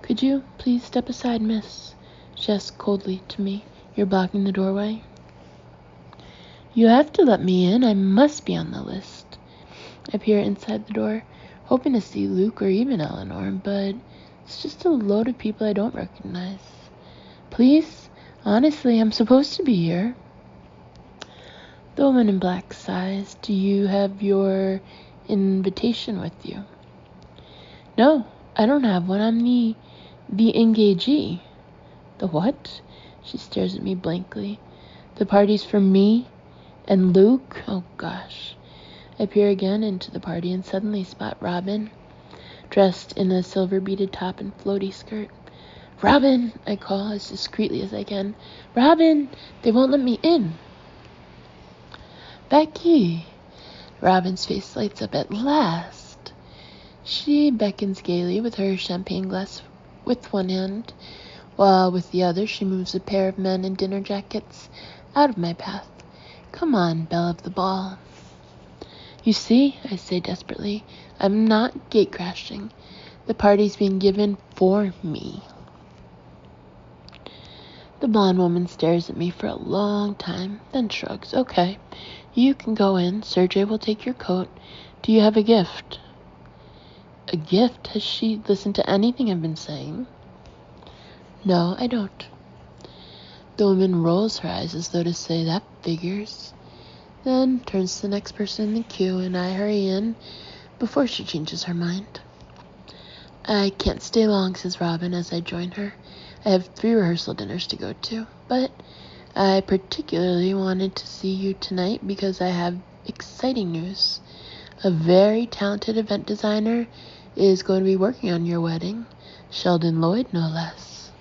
A: Could you please step aside, miss? She asks coldly to me. You're blocking the doorway? You have to let me in. I must be on the list. I peer inside the door, hoping to see Luke or even Eleanor, but it's just a load of people I don't recognize. Please? Honestly, I'm supposed to be here. The woman in black sighs. Do you have your invitation with you? No, I don't have one. I'm the engagee. The what? She stares at me blankly. The party's for me and Luke? Oh, gosh. I peer again into the party and suddenly spot Robin, dressed in a silver beaded top and floaty skirt. Robin, I call as discreetly as I can. Robin, they won't let me in. Becky. Robin's face lights up at last. She beckons gaily with her champagne glass with one hand, while with the other she moves a pair of men in dinner jackets out of my path. Come on, belle of the ball. You see, I say desperately, I'm not gatecrashing. The party's being given for me. The blonde woman stares at me for a long time, then shrugs. Okay, you can go in. Sergey will take your coat. Do you have a gift? A gift? Has she listened to anything I've been saying? No, I don't. The woman rolls her eyes as though to say, that figures. Then turns to the next person in the queue, and I hurry in before she changes her mind. I can't stay long, says Robin as I join her. I have 3 rehearsal dinners to go to, but I particularly wanted to see you tonight because I have exciting news. A very talented event designer is going to be working on your wedding. Sheldon Lloyd, no less.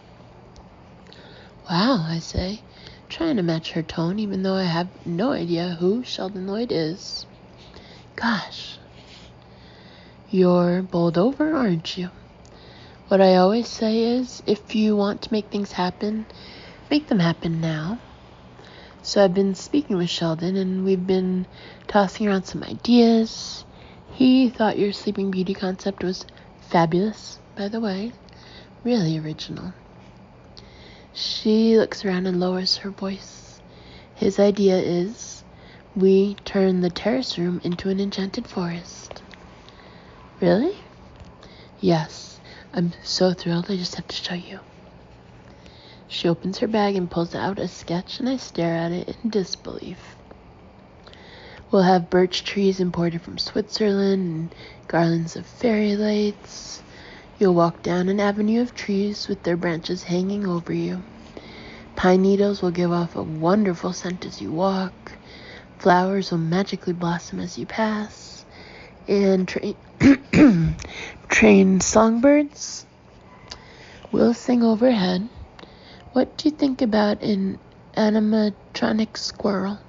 A: Wow, I say, trying to match her tone even though I have no idea who Sheldon Lloyd is. Gosh, you're bowled over, aren't you? What I always say is, if you want to make things happen, make them happen now. So I've been speaking with Sheldon, and we've been tossing around some ideas. He thought your Sleeping Beauty concept was fabulous, by the way. Really original. She looks around and lowers her voice. His idea is, we turn the terrace room into an enchanted forest. Really? Yes. I'm so thrilled, I just have to show you. She opens her bag and pulls out a sketch, and I stare at it in disbelief. We'll have birch trees imported from Switzerland and garlands of fairy lights. You'll walk down an avenue of trees with their branches hanging over you. Pine needles will give off a wonderful scent as you walk. Flowers will magically blossom as you pass. And trained songbirds will sing overhead. What do you think about an animatronic squirrel?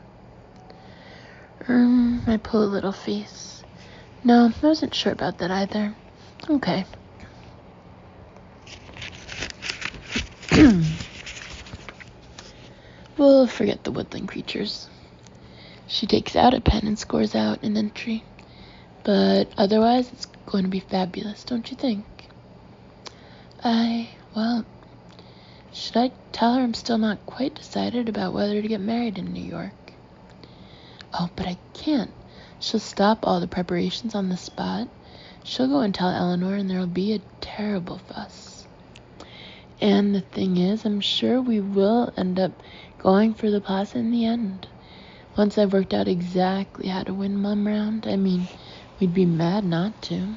A: I pull a little face. No, I wasn't sure about that either. Okay. We'll forget the woodland creatures. She takes out a pen and scores out an entry. But otherwise, it's going to be fabulous, don't you think? Well, should I tell her I'm still not quite decided about whether to get married in New York? Oh, but I can't. She'll stop all the preparations on the spot. She'll go and tell Eleanor, and there'll be a terrible fuss. And the thing is, I'm sure we will end up going for the plaza in the end. Once I've worked out exactly how to win Mum round, we'd be mad not to.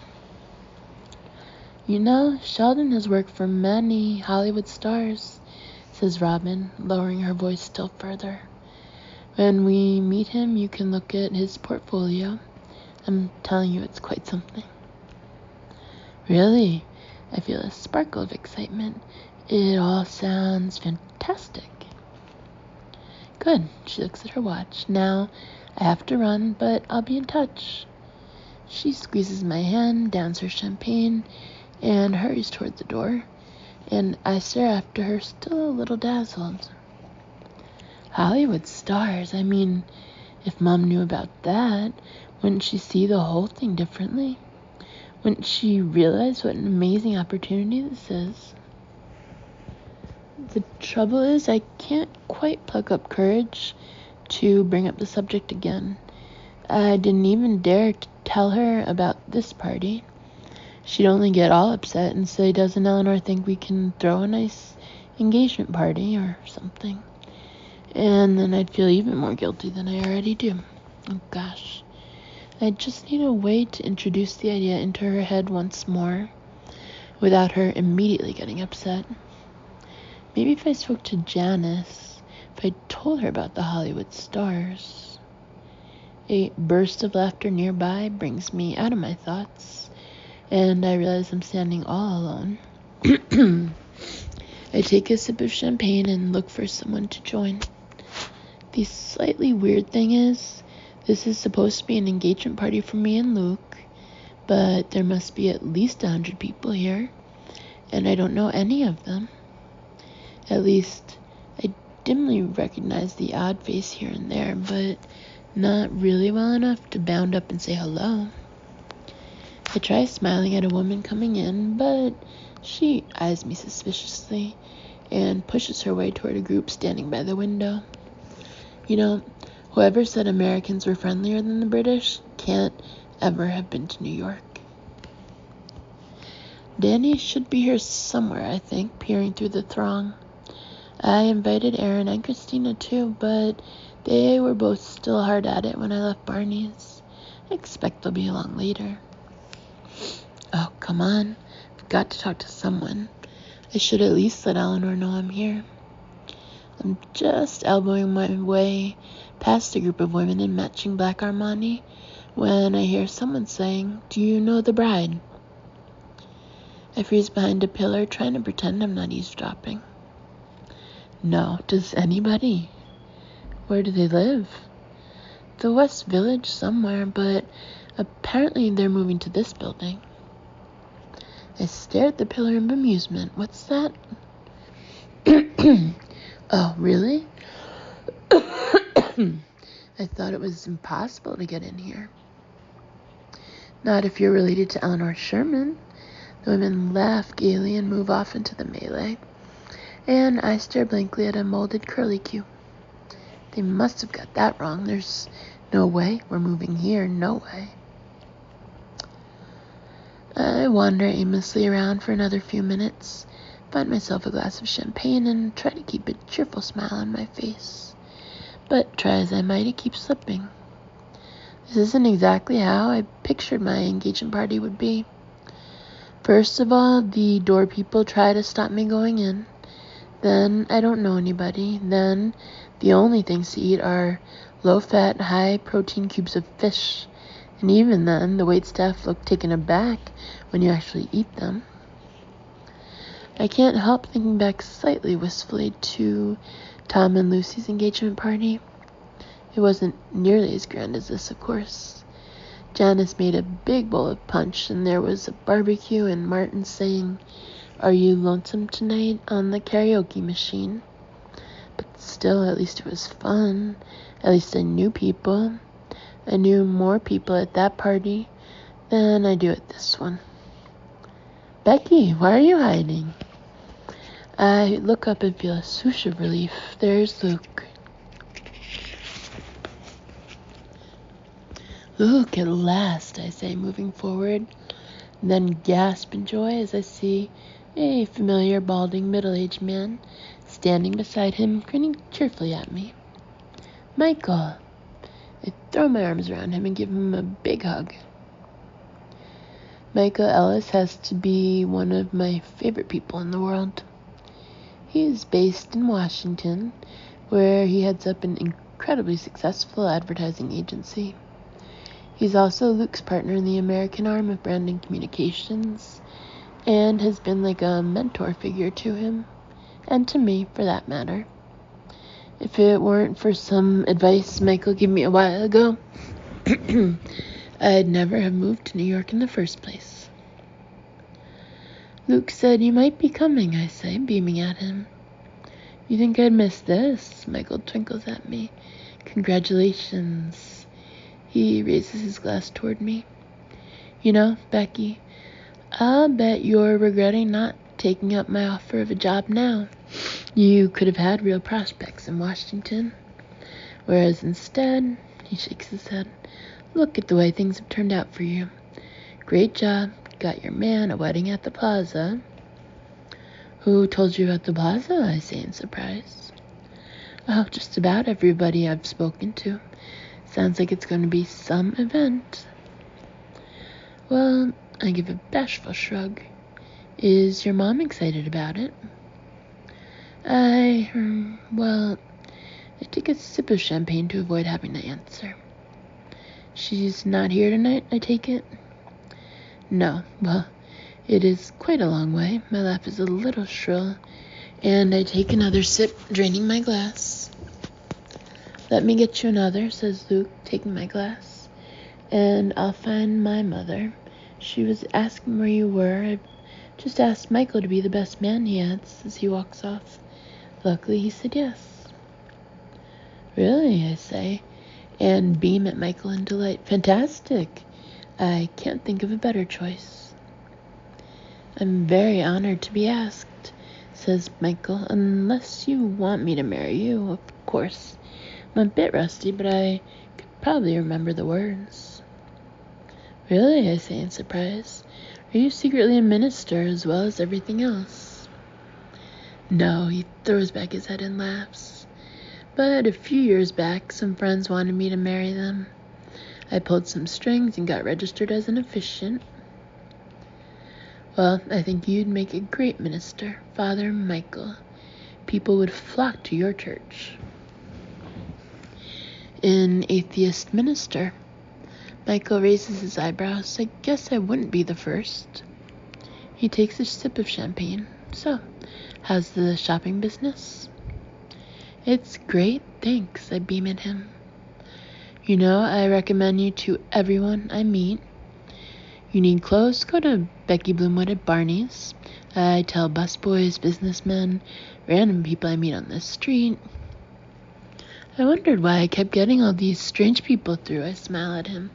A: You know, Sheldon has worked for many Hollywood stars, says Robin, lowering her voice still further. When we meet him, you can look at his portfolio. I'm telling you, it's quite something. Really? I feel a sparkle of excitement. It all sounds fantastic. Good. She looks at her watch. Now, I have to run, but I'll be in touch. She squeezes my hand, downs her champagne, and hurries toward the door, and I stare after her, still a little dazzled. Hollywood stars, if Mom knew about that, wouldn't she see the whole thing differently? Wouldn't she realize what an amazing opportunity this is? The trouble is, I can't quite pluck up courage to bring up the subject again. I didn't even dare to tell her about this party. She'd only get all upset and say, doesn't Eleanor think we can throw a nice engagement party or something? And then I'd feel even more guilty than I already do. Oh gosh. I just need a way to introduce the idea into her head once more without her immediately getting upset. Maybe if I spoke to Janice, if I told her about the Hollywood stars. A burst of laughter nearby brings me out of my thoughts, and I realize I'm standing all alone. I take a sip of champagne and look for someone to join. The slightly weird thing is, this is supposed to be an engagement party for me and Luke, but there must be at least 100 people here, and I don't know any of them. At least, I dimly recognize the odd face here and there, but not really well enough to bound up and say hello. I try smiling at a woman coming in, but she eyes me suspiciously and pushes her way toward a group standing by the window. You know, whoever said Americans were friendlier than the British can't ever have been to New York. Danny should be here somewhere, I think, peering through the throng. I invited Aaron and Christina too, but they were both still hard at it when I left Barney's. I expect they'll be along later. Oh, come on. I've got to talk to someone. I should at least let Eleanor know I'm here. I'm just elbowing my way past a group of women in matching black Armani when I hear someone saying, "Do you know the bride?" I freeze behind a pillar, trying to pretend I'm not eavesdropping. No, does anybody? Where do they live? The West Village somewhere, but apparently they're moving to this building. I stare at the pillar in bemusement. What's that? Oh, really? I thought it was impossible to get in here. Not if you're related to Eleanor Sherman. The women laugh gaily and move off into the melee, and I stare blankly at a molded curlicue. They must have got that wrong. There's no way we're moving here. No way. I wander aimlessly around for another few minutes, find myself a glass of champagne, and try to keep a cheerful smile on my face. But try as I might, it keeps slipping. This isn't exactly how I pictured my engagement party would be. First of all, the door people try to stop me going in. Then I don't know anybody. Then the only things to eat are low-fat, high-protein cubes of fish. And even then, the waitstaff look taken aback when you actually eat them. I can't help thinking back slightly wistfully to Tom and Lucy's engagement party. It wasn't nearly as grand as this, of course. Janice made a big bowl of punch, and there was a barbecue, and Martin saying, "Are you lonesome tonight?" on the karaoke machine. But still, at least it was fun. At least I knew people. I knew more people at that party than I do at this one. Becky, why are you hiding? I look up and feel a swoosh of relief. There's Luke. Luke, at last, I say, moving forward, then gasp in joy as I see a familiar, balding, middle-aged man standing beside him, grinning cheerfully at me. Michael! I throw my arms around him and give him a big hug. Michael Ellis has to be one of my favorite people in the world. He is based in Washington, where he heads up an incredibly successful advertising agency. He's also Luke's partner in the American arm of Branding Communications, and has been like a mentor figure to him, and to me, for that matter. If it weren't for some advice Michael gave me a while ago, I'd never have moved to New York in the first place. Luke said, "You might be coming," I say, beaming at him. "You think I'd miss this?" Michael twinkles at me. "Congratulations." He raises his glass toward me. "You know, Becky, I'll bet you're regretting not taking up my offer of a job now. You could have had real prospects in Washington. Whereas instead," he shakes his head, "look at the way things have turned out for you. Great job, got your man a wedding at the plaza." "Who told you about the plaza?" I say in surprise. "Oh, just about everybody I've spoken to. Sounds like it's going to be some event." "Well," I give a bashful shrug. "Is your mom excited about it?" Well, I take a sip of champagne to avoid having to answer. "She's not here tonight, I take it?" "No. Well, it is quite a long way." My laugh is a little shrill, and I take another sip, draining my glass. "Let me get you another," says Luke, taking my glass. "And I'll find my mother. She was asking where you were. I just asked Michael to be the best man," he adds as he walks off. Luckily, he said yes. "Really?" I say, and beam at Michael in delight. "Fantastic. I can't think of a better choice." "I'm very honored to be asked," says Michael, "unless you want me to marry you, of course. I'm a bit rusty, but I could probably remember the words." "Really?" I say in surprise. "Are you secretly a minister as well as everything else?" "No," he throws back his head and laughs. "But a few years back, some friends wanted me to marry them. I pulled some strings and got registered as an officiant." "Well, I think you'd make a great minister, Father Michael. People would flock to your church." "An atheist minister?" Michael raises his eyebrows. "I guess I wouldn't be the first." He takes a sip of champagne. "So, how's the shopping business?" "It's great, thanks," I beam at him. "You know, I recommend you to everyone I meet. You need clothes? Go to Becky Bloomwood at Barney's. I tell busboys, businessmen, random people I meet on the street." I wondered why I kept getting all these strange people through. I smile at him.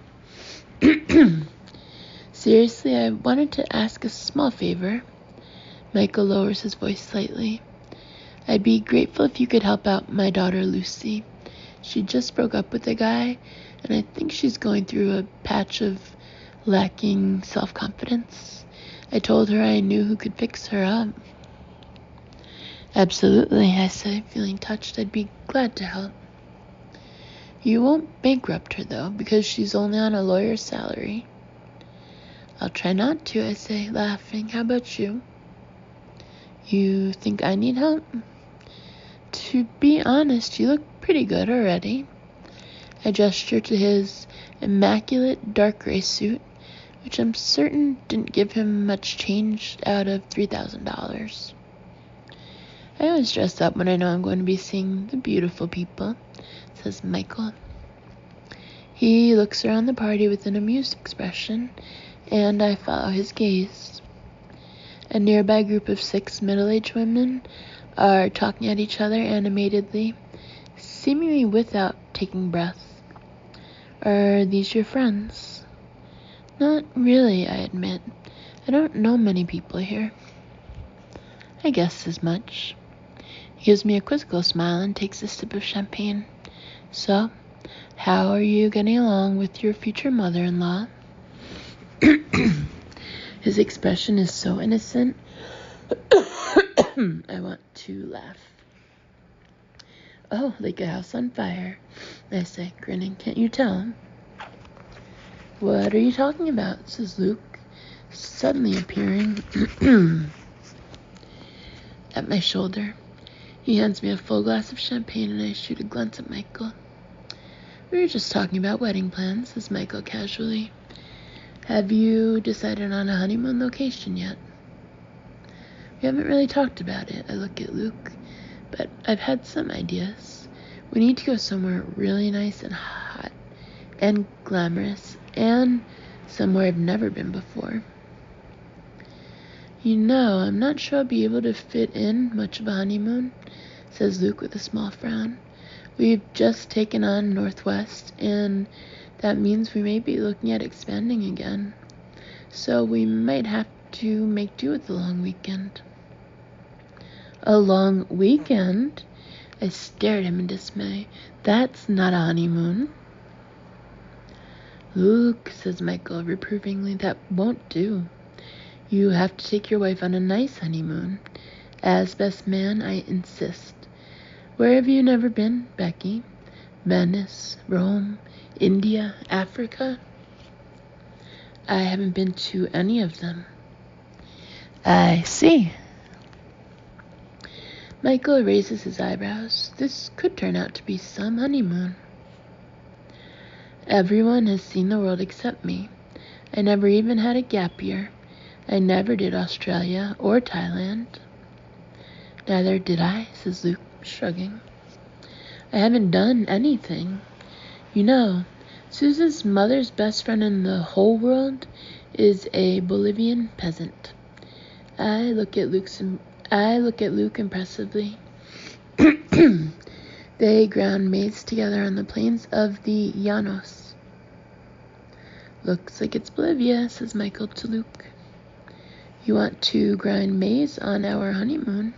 A: "Seriously, I wanted to ask a small favor." Michael lowers his voice slightly. "I'd be grateful if you could help out my daughter Lucy. She just broke up with a guy, and I think she's going through a patch of lacking self-confidence. I told her I knew who could fix her up." "Absolutely," I say, feeling touched. "I'd be glad to help." "You won't bankrupt her, though, because she's only on a lawyer's salary." "I'll try not to," I say, laughing. "How about you?" "You think I need help?" "To be honest, you look pretty good already." I gesture to his immaculate dark gray suit, which I'm certain didn't give him much change out of $3,000. "I always dress up when I know I'm going to be seeing the beautiful people," says Michael. He looks around the party with an amused expression, and I follow his gaze. A nearby group of 6 middle-aged women are talking at each other animatedly, seemingly without taking breath. Are these your friends? Not really, I admit. I don't know many people here. I guessed as much. He gives me a quizzical smile and takes a sip of champagne. So, how are you getting along with your future mother-in-law? His expression is so innocent. I want to laugh. Oh, like a house on fire, I say, grinning. Can't you tell? What are you talking about? Says Luke, suddenly appearing at my shoulder. He hands me a full glass of champagne and I shoot a glance at Michael. We were just talking about wedding plans, says Michael casually. Have you decided on a honeymoon location yet? We haven't really talked about it. I look at Luke, but I've had some ideas. We need to go somewhere really nice and hot and glamorous and somewhere I've never been before. You know, I'm not sure I'll be able to fit in much of a honeymoon, says Luke with a small frown. We've just taken on Northwest, and that means we may be looking at expanding again. So we might have to make do with a long weekend. A long weekend? I stared at him in dismay. That's not a honeymoon. Luke, says Michael reprovingly, that won't do. You have to take your wife on a nice honeymoon. As best man, I insist. Where have you never been, Becky? Venice, Rome, India, Africa? I haven't been to any of them. I see. Michael raises his eyebrows. This could turn out to be some honeymoon. Everyone has seen the world except me. I never even had a gap year. I never did Australia or Thailand. Neither did I, says Luke, shrugging. I haven't done anything. You know, Susan's mother's best friend in the whole world is a Bolivian peasant. I look at Luke impressively. They ground maize together on the plains of the Llanos. Looks like it's Bolivia, says Michael to Luke. You want to grind maize on our honeymoon?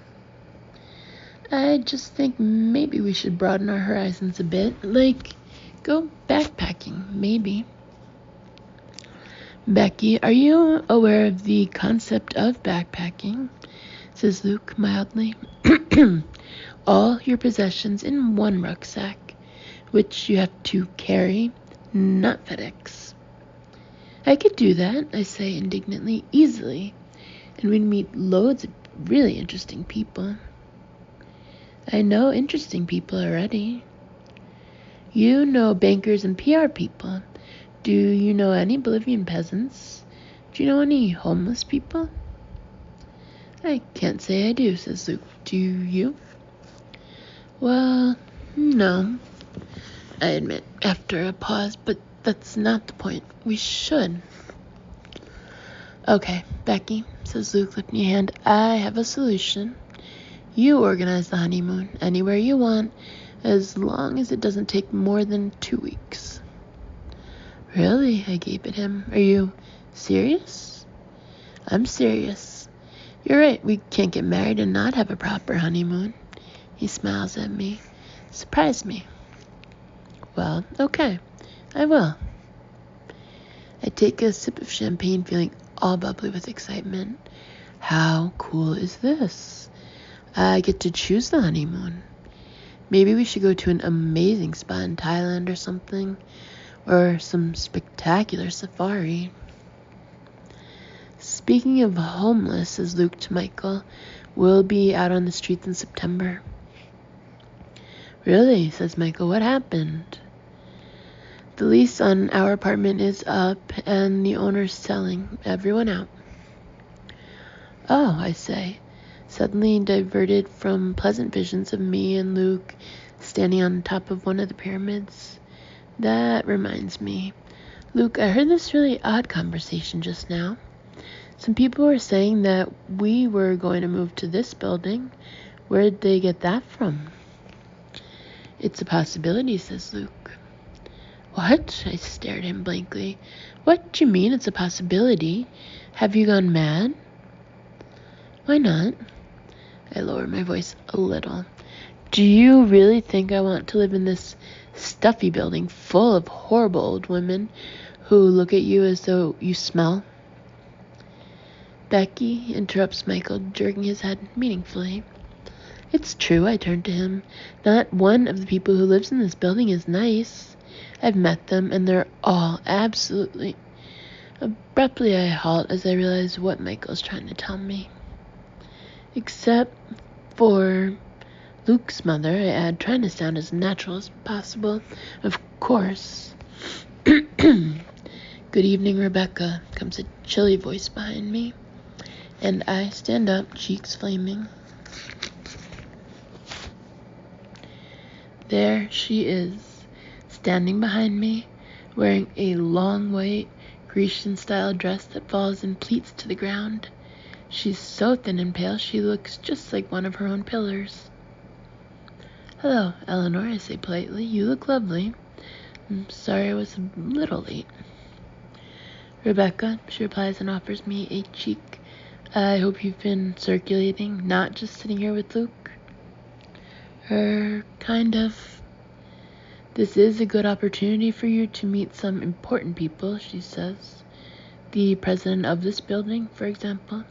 A: I just think maybe we should broaden our horizons a bit. Like, go backpacking, maybe. Becky, are you aware of the concept of backpacking? Says Luke mildly. All your possessions in one rucksack, which you have to carry, not FedEx. I could do that, I say indignantly, easily, and we'd meet loads of really interesting people. I know interesting people already. You know bankers and PR people. Do you know any Bolivian peasants? Do you know any homeless people? I can't say I do, says Luke. Do you? Well, no, I admit, after a pause, but that's not the point. We should. Okay, Becky, says Luke, lifting a hand. I have a solution. You organize the honeymoon anywhere you want, as long as it doesn't take more than 2 weeks. Really? I gape at him. Are you serious? I'm serious. You're right, we can't get married and not have a proper honeymoon. He smiles at me. Surprise me. Well, okay, I will. I take a sip of champagne, feeling all bubbly with excitement. How cool is this? I get to choose the honeymoon. Maybe we should go to an amazing spot in Thailand or something, or some spectacular safari. Speaking of homeless, says Luke to Michael, we'll be out on the streets in September. Really, says Michael, what happened? The lease on our apartment is up and the owner's selling everyone out. Oh, I say, suddenly diverted from pleasant visions of me and Luke standing on top of one of the pyramids. That reminds me. Luke, I heard this really odd conversation just now. Some people were saying that we were going to move to this building. Where'd they get that from? It's a possibility, says Luke. What? I stared at him blankly. What do you mean it's a possibility? Have you gone mad? Why not? I lowered my voice a little. Do you really think I want to live in this stuffy building full of horrible old women who look at you as though you smell? Becky, interrupts Michael, jerking his head meaningfully. It's true, I turned to him. Not one of the people who lives in this building is nice. I've met them, and they're all absolutely... Abruptly, I halt as I realize what Michael's trying to tell me. Except for Luke's mother, I add, trying to sound as natural as possible. Of course. Good evening, Rebecca, comes a chilly voice behind me, and I stand up, cheeks flaming. There she is, standing behind me, wearing a long white Grecian-style dress that falls in pleats to the ground. She's so thin and pale, she looks just like one of her own pillars. Hello, Eleanor, I say politely. You look lovely. I'm sorry I was a little late. Rebecca, she replies and offers me a cheek. I hope you've been circulating, not just sitting here with Luke. Kind of. This is a good opportunity for you to meet some important people, she says. The president of this building, for example.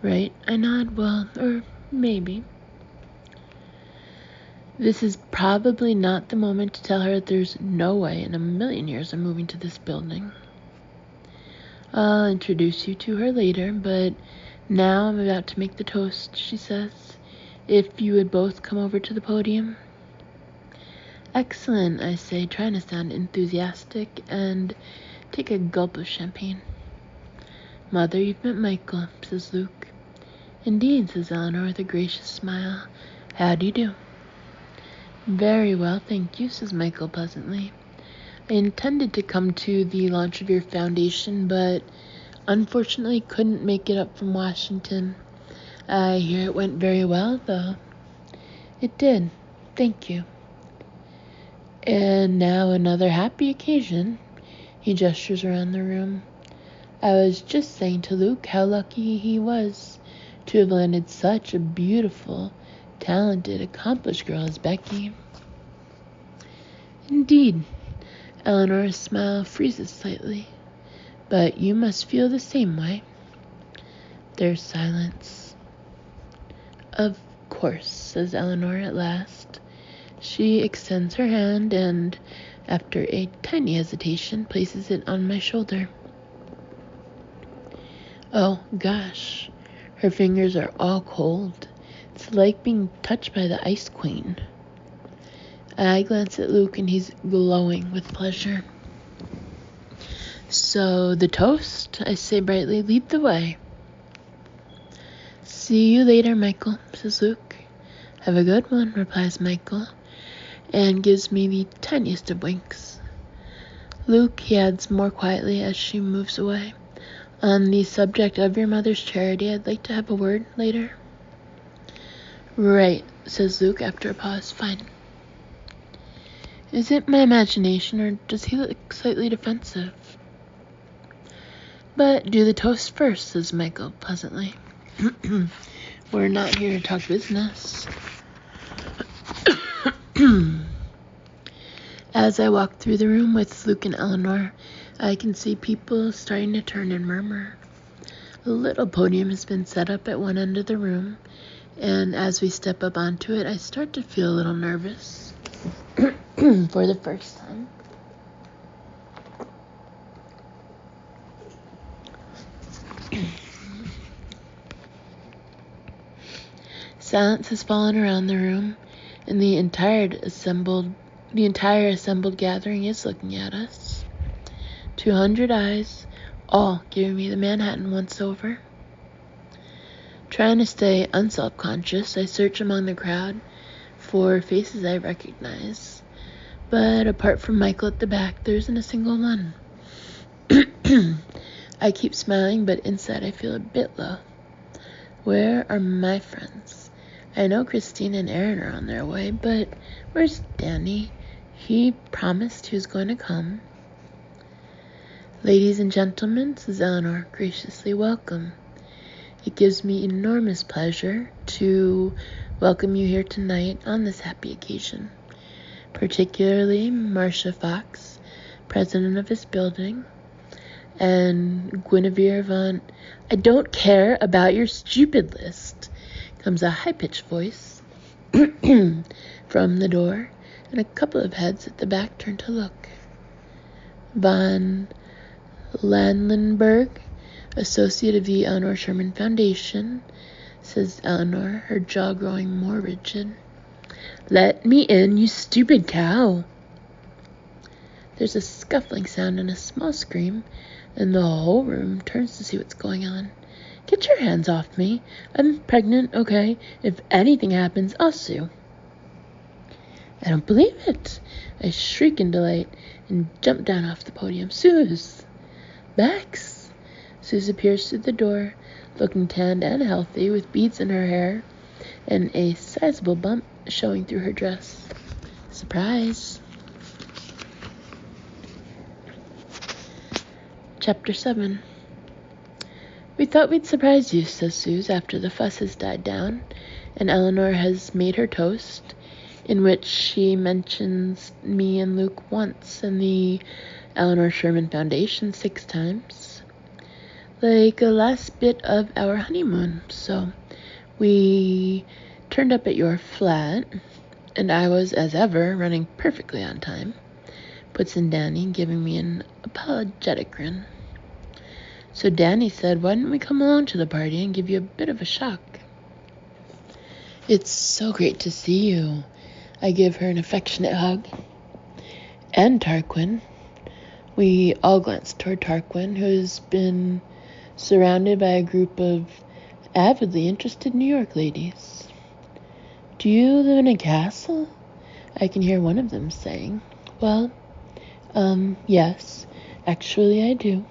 A: Right, I nod. Well, or maybe. This is probably not the moment to tell her that there's no way in a million years I'm moving to this building. I'll introduce you to her later, but now I'm about to make the toast, she says. If you would both come over to the podium. Excellent, I say, trying to sound enthusiastic, and take a gulp of champagne. Mother, you've met Michael, says Luke. Indeed, says Eleanor with a gracious smile. How do you do? Very well, thank you, says Michael pleasantly. I intended to come to the launch of your foundation, but unfortunately couldn't make it up from Washington. I hear it went very well, though. It did. Thank you. And now another happy occasion. He gestures around the room. I was just saying to Luke how lucky he was to have landed such a beautiful, talented, accomplished girl as Becky. Indeed. Eleanor's smile freezes slightly. But you must feel the same way. There's silence. Of course, says Eleanor at last. She extends her hand and, after a tiny hesitation, places it on my shoulder. Oh, gosh. Her fingers are all cold. It's like being touched by the Ice Queen. I glance at Luke and he's glowing with pleasure. So, the toast, I say brightly, lead the way. See you later, Michael, says Luke. Have a good one, replies Michael, and gives me the tiniest of winks. Luke, he adds more quietly as she moves away. On the subject of your mother's charity, I'd like to have a word later. Right, says Luke after a pause. Fine. Is it my imagination, or does he look slightly defensive? But do the toast first, says Michael pleasantly. We're not here to talk business. As I walk through the room with Luke and Eleanor, I can see people starting to turn and murmur. A little podium has been set up at one end of the room, and as we step up onto it, I start to feel a little nervous for the first time. Silence has fallen around the room, and the entire assembled gathering is looking at us. 200 eyes, all giving me the Manhattan once-over. Trying to stay unself-conscious, I search among the crowd for faces I recognize. But apart from Michael at the back, there isn't a single one. I keep smiling, but inside I feel a bit low. Where are my friends? I know Christine and Aaron are on their way, but where's Danny? He promised he was going to come. Ladies and gentlemen, says Eleanor, graciously welcome. It gives me enormous pleasure to welcome you here tonight on this happy occasion, particularly Marcia Fox, president of this building, and Guinevere von... I don't care about your stupid list, comes a high-pitched voice from the door, and a couple of heads at the back turn to look. Von Landenberg, associate of the Eleanor Sherman Foundation, says Eleanor, her jaw growing more rigid. Let me in, you stupid cow. There's a scuffling sound and a small scream, and the whole room turns to see what's going on. Get your hands off me. I'm pregnant, okay? If anything happens, I'll sue. I don't believe it. I shriek in delight and jump down off the podium. Suze! Bex! Suze appears through the door, looking tanned and healthy, with beads in her hair and a sizable bump showing through her dress. Surprise! Chapter 7. We thought we'd surprise you, says Suze, after the fuss has died down, and Eleanor has made her toast, in which she mentions me and Luke once, and the Eleanor Sherman Foundation 6 times. Like a last bit of our honeymoon. So we turned up at your flat, and I was, as ever, running perfectly on time, puts in Danny, giving me an apologetic grin. So Danny said, why don't we come along to the party and give you a bit of a shock? It's so great to see you. I give her an affectionate hug. And Tarquin. We all glance toward Tarquin, who's been surrounded by a group of avidly interested New York ladies. Do you live in a castle? I can hear one of them saying. Well, yes, actually I do.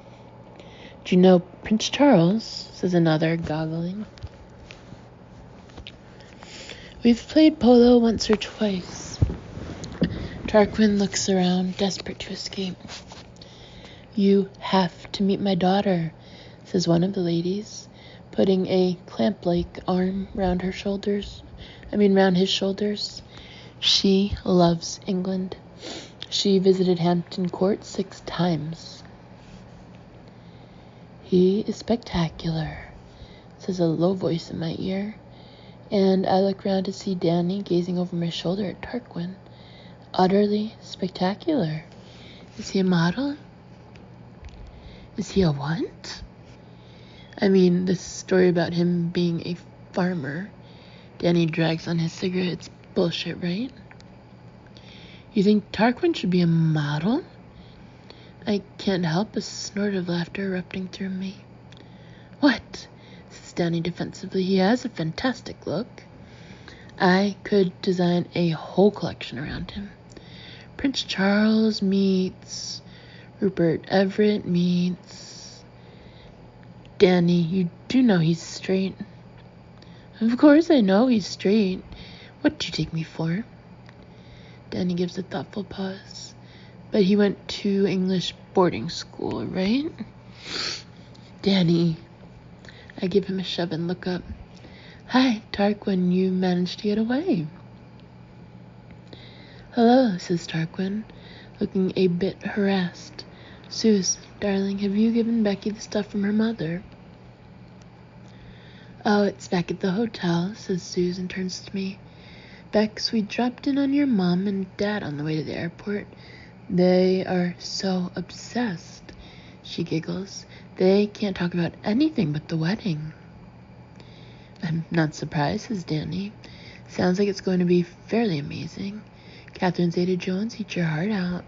A: Do you know Prince Charles? Says another, goggling. We've played polo once or twice. Tarquin looks around, desperate to escape. You have to meet my daughter, says one of the ladies, putting a clamp-like arm round his shoulders. She loves England. She visited Hampton Court 6 times. He is spectacular, says a low voice in my ear, and I look round to see Danny gazing over my shoulder at Tarquin. Utterly spectacular. Is he a model? Is he a what? I mean, this story about him being a farmer. Danny drags on his cigarette. It's bullshit, right? You think Tarquin should be a model? I can't help a snort of laughter erupting through me. What? Says Danny defensively. He has a fantastic look. I could design a whole collection around him. Prince Charles meets Rupert Everett meets... Danny, you do know he's straight. Of course I know he's straight. What do you take me for? Danny gives a thoughtful pause. But he went to English boarding school, right? Danny. I give him a shove and look up. Hi, Tarquin, you managed to get away. Hello, says Tarquin, looking a bit harassed. Suze, darling, have you given Becky the stuff from her mother? Oh, it's back at the hotel, says Suze and turns to me. Bex, we dropped in on your mom and dad on the way to the airport. They are so obsessed, she giggles. They can't talk about anything but the wedding. I'm not surprised, says Danny. Sounds like it's going to be fairly amazing. Catherine Zeta-Jones, eat your heart out.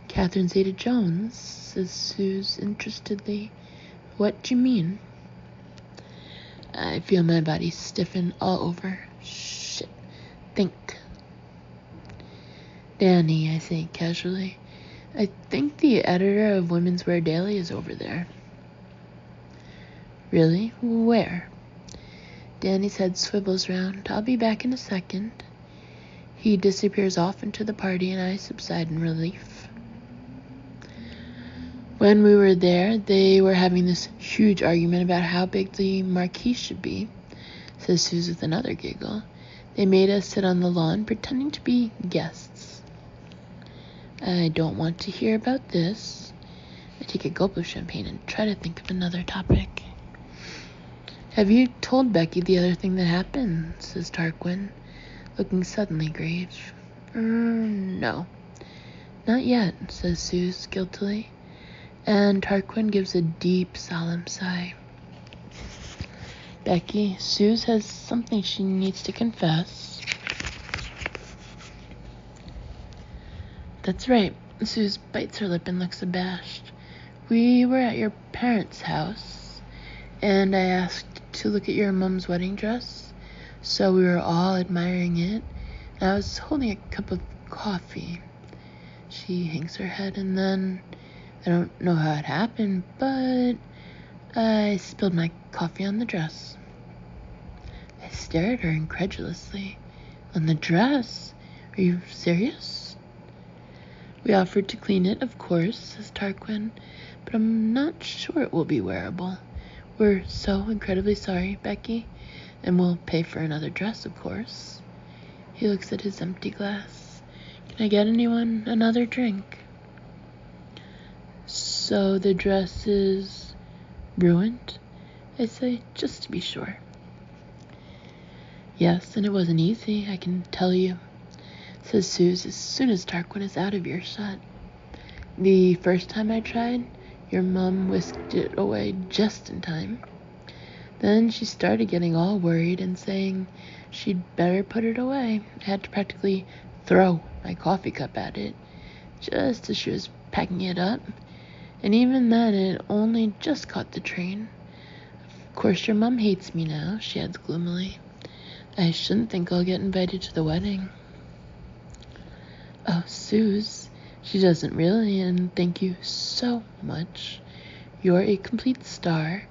A: Catherine Zeta-Jones, says Suze interestedly. What do you mean? I feel my body stiffen all over. Shit. Think. Danny, I say casually. I think the editor of Women's Wear Daily is over there. Really? Where? Danny's head swivels round. I'll be back in a second. He disappears off into the party, and I subside in relief. When we were there, they were having this huge argument about how big the marquee should be, says Suze with another giggle. They made us sit on the lawn, pretending to be guests. I don't want to hear about this. I take a gulp of champagne and try to think of another topic. Have you told Becky the other thing that happened? Says Tarquin, looking suddenly grave. No. Not yet, says Suze guiltily, and Tarquin gives a deep, solemn sigh. Becky, Suze has something she needs to confess. That's right. Suze bites her lip and looks abashed. We were at your parents' house, and I asked to look at your mom's wedding dress, so we were all admiring it, and I was holding a cup of coffee. She hangs her head, and then, I don't know how it happened, but I spilled my coffee on the dress. I stare at her incredulously. On the dress? Are you serious? We offered to clean it, of course, says Tarquin, but I'm not sure it will be wearable. We're so incredibly sorry, Becky, and we'll pay for another dress, of course. He looks at his empty glass. Can I get anyone another drink? So the dress is ruined? I say, just to be sure. Yes, and it wasn't easy, I can tell you, says Suze as soon as Tarquin is out of earshot. The first time I tried, your mom whisked it away just in time. Then she started getting all worried and saying she'd better put it away. I had to practically throw my coffee cup at it, just as she was packing it up. And even then, it only just caught the train. Of course, your mom hates me now, she adds gloomily. I shouldn't think I'll get invited to the wedding. Oh, Suze, she doesn't really, and thank you so much. You're a complete star.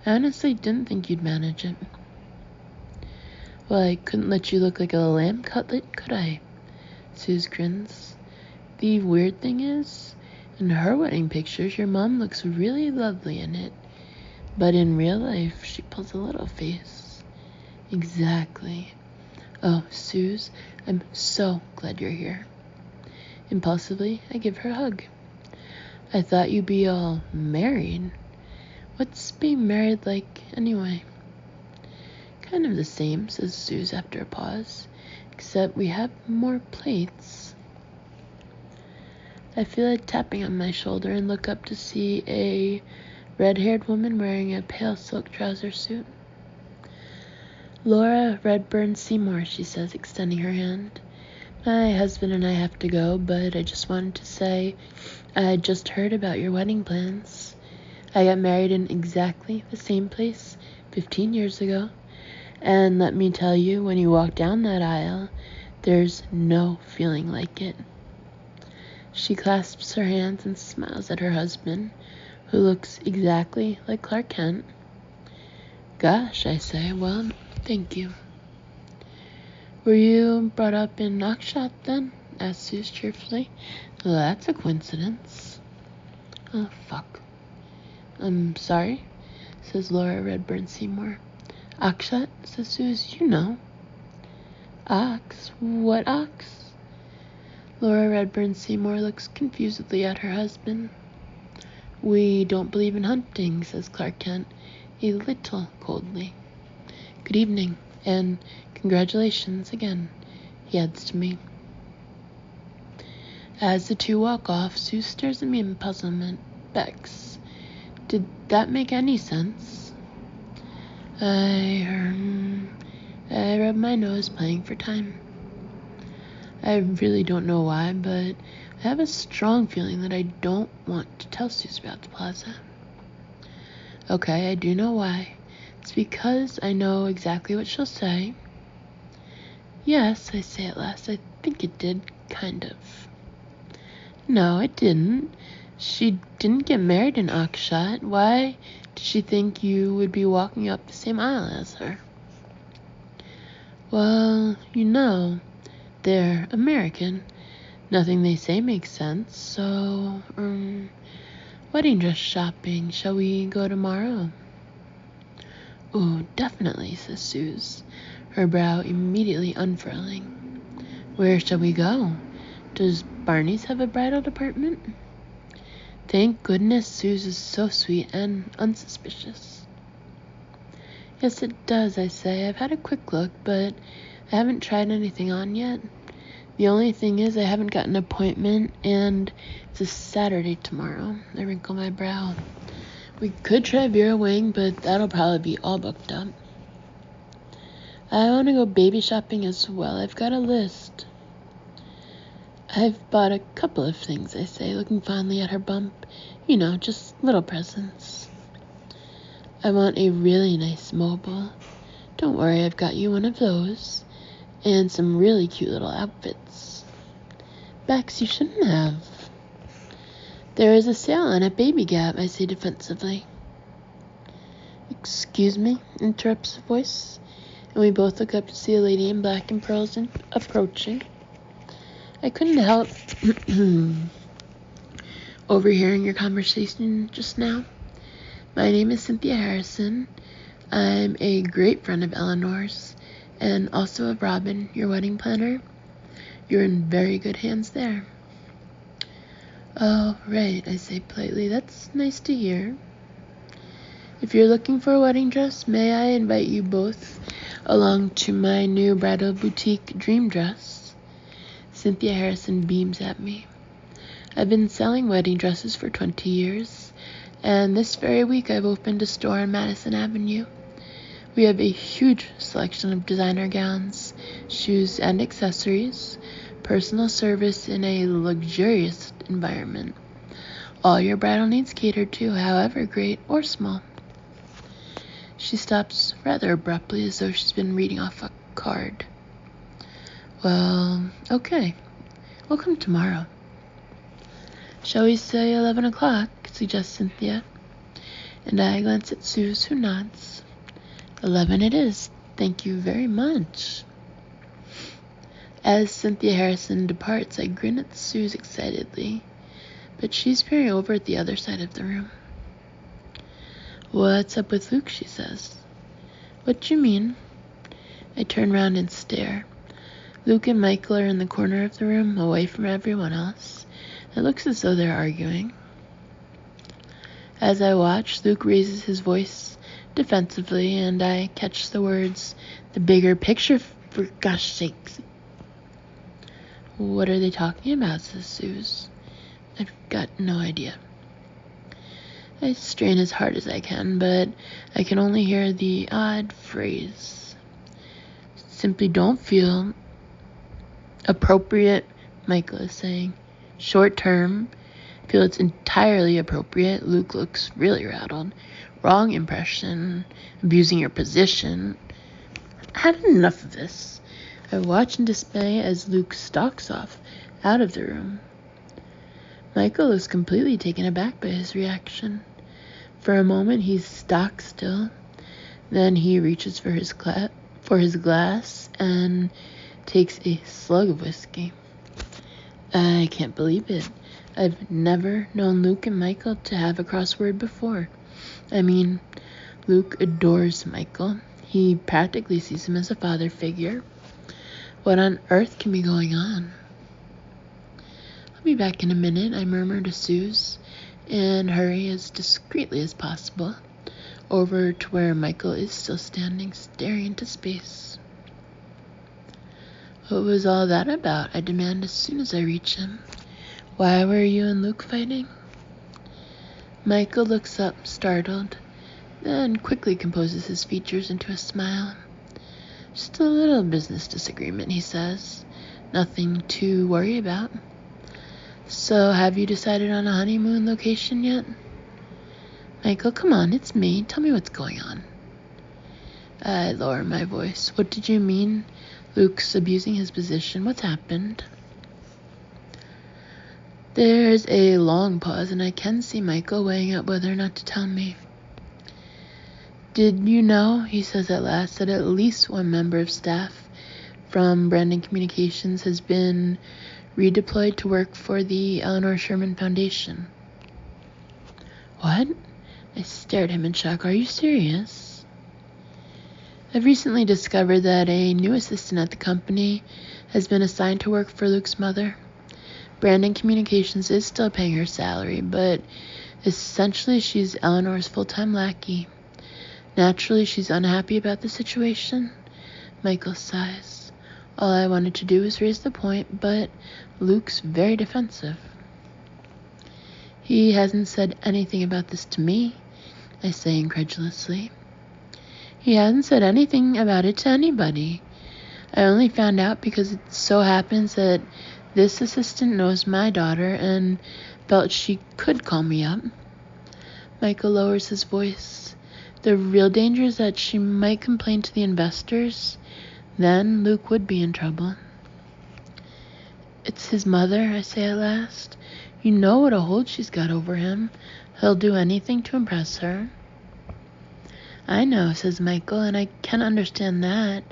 A: I honestly didn't think you'd manage it. Well, I couldn't let you look like a lamb cutlet, could I? Suze grins. The weird thing is, in her wedding pictures, your mom looks really lovely in it. But in real life, she pulls a little face. Exactly. Oh, Suze, I'm so glad you're here. Impulsively, I give her a hug. I thought you'd be all married. What's being married like, anyway? Kind of the same, says Suze after a pause, except we have more plates. I feel it tapping on my shoulder and look up to see a red-haired woman wearing a pale silk trouser suit. Laura Redburn Seymour, she says, extending her hand. My husband and I have to go, but I just wanted to say I just heard about your wedding plans. I got married in exactly the same place 15 years ago, and let me tell you, when you walk down that aisle, there's no feeling like it. She clasps her hands and smiles at her husband, who looks exactly like Clark Kent. Gosh, I say, well, thank you. Were you brought up in Knockshot then? Asked Suze cheerfully. Well, that's a coincidence. Oh, fuck. I'm sorry, says Laura Redburn Seymour. Oxshot, says Suze, you know. Ox? What ox? Laura Redburn Seymour looks confusedly at her husband. We don't believe in hunting, says Clark Kent, a little coldly. Good evening, and congratulations again, he adds to me. As the two walk off, Sue stares at me in puzzlement. Bex, did that make any sense? I rub my nose, playing for time. I really don't know why, but I have a strong feeling that I don't want to tell Suze about the plaza. Okay, I do know why. It's because I know exactly what she'll say. Yes, I say at last, I think it did, kind of. No, it didn't. She didn't get married in Oxshot. Why did she think you would be walking up the same aisle as her? Well, they're American. Nothing they say makes sense, so, wedding dress shopping. Shall we go tomorrow? Oh, definitely, says Suze, her brow immediately unfurling. Where shall we go? Does Barney's have a bridal department? Thank goodness Suze is so sweet and unsuspicious. Yes, it does, I say. I've had a quick look, but I haven't tried anything on yet. The only thing is I haven't got an appointment, and it's a Saturday tomorrow. I wrinkle my brow. We could try Vera Wang, but that'll probably be all booked up. I want to go baby shopping as well. I've got a list. I've bought a couple of things, I say, looking fondly at her bump. Just little presents. I want a really nice mobile. Don't worry, I've got you one of those. And some really cute little outfits. Bex, you shouldn't have. There is a sale on at Baby Gap, I say defensively. Excuse me, interrupts the voice, and we both look up to see a lady in black and pearls approaching. I couldn't help overhearing your conversation just now. My name is Cynthia Harrison. I'm a great friend of Eleanor's, and also of Robin, your wedding planner. You're in very good hands there. Oh, right, I say politely. That's nice to hear. If you're looking for a wedding dress, may I invite you both along to my new bridal boutique dream dress? Cynthia Harrison beams at me. I've been selling wedding dresses for 20 years, and this very week I've opened a store on Madison Avenue. We have a huge selection of designer gowns, shoes, and accessories, personal service in a luxurious environment. All your bridal needs catered to, however great or small. She stops rather abruptly, as though she's been reading off a card. Well, okay. We'll come tomorrow. Shall we say 11 o'clock, suggests Cynthia. And I glance at Suze, who nods. 11 it is. Thank you very much. As Cynthia Harrison departs, I grin at Suze excitedly, but she's peering over at the other side of the room. What's up with Luke, she says. What do you mean? I turn round and stare. Luke and Michael are in the corner of the room, away from everyone else. It looks as though they're arguing. As I watch, Luke raises his voice defensively, and I catch the words, the bigger picture, for gosh sakes. What are they talking about, says Suze. I've got no idea. I strain as hard as I can, but I can only hear the odd phrase. Simply don't feel appropriate, Michael is saying. Short term, feel it's entirely appropriate. Luke looks really rattled. Wrong impression, abusing your position. I had enough of this. I watch in dismay as Luke stalks off out of the room. Michael is completely taken aback by his reaction. For a moment, he's stock still. Then he reaches for his glass and takes a slug of whiskey. I can't believe it. I've never known Luke and Michael to have a crossword before. I mean, Luke adores Michael. He practically sees him as a father figure. What on earth can be going on? I'll be back in a minute, I murmur to Suze, and hurry as discreetly as possible over to where Michael is still standing, staring into space. What was all that about? I demand as soon as I reach him. Why were you and Luke fighting? Michael looks up, startled, then quickly composes his features into a smile. Just a little business disagreement, he says. Nothing to worry about. So, have you decided on a honeymoon location yet? Michael, come on, it's me. Tell me what's going on. I lower my voice. What did you mean? Luke's abusing his position. What's happened? There's a long pause, and I can see Michael weighing out whether or not to tell me. Did you know, he says at last, that at least one member of staff from Brandon Communications has been redeployed to work for the Eleanor Sherman Foundation. What? I stared at him in shock. Are you serious? I've recently discovered that a new assistant at the company has been assigned to work for Luke's mother. Brandon Communications is still paying her salary, but essentially she's Eleanor's full-time lackey. Naturally, she's unhappy about the situation. Michael sighs. All I wanted to do was raise the point, but Luke's very defensive. He hasn't said anything about this to me, I say incredulously. He hasn't said anything about it to anybody. I only found out because it so happens that this assistant knows my daughter and felt she could call me up. Michael lowers his voice. The real danger is that she might complain to the investors. Then Luke would be in trouble. It's his mother, I say at last. You know what a hold she's got over him. He'll do anything to impress her. I know, says Michael, and I can understand that.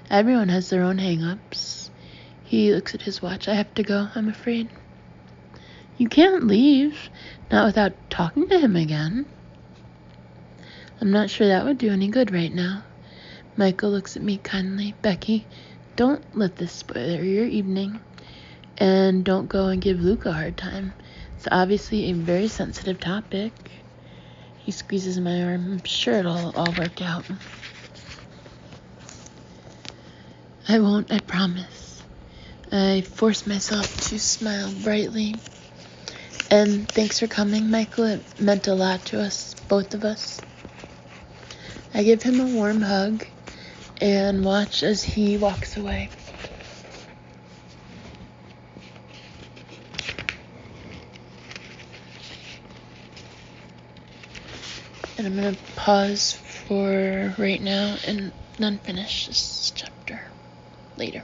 A: Everyone has their own hang-ups. He looks at his watch. I have to go, I'm afraid. You can't leave, not without talking to him again. I'm not sure that would do any good right now. Michael looks at me kindly. Becky, don't let this spoil your evening. And don't go and give Luke a hard time. It's obviously a very sensitive topic. He squeezes my arm. I'm sure it'll all work out. I won't, I promise. I force myself to smile brightly. And thanks for coming, Michael. It meant a lot to us, both of us. I give him a warm hug and watch as he walks away. And I'm going to pause for right now and then finish this chapter later.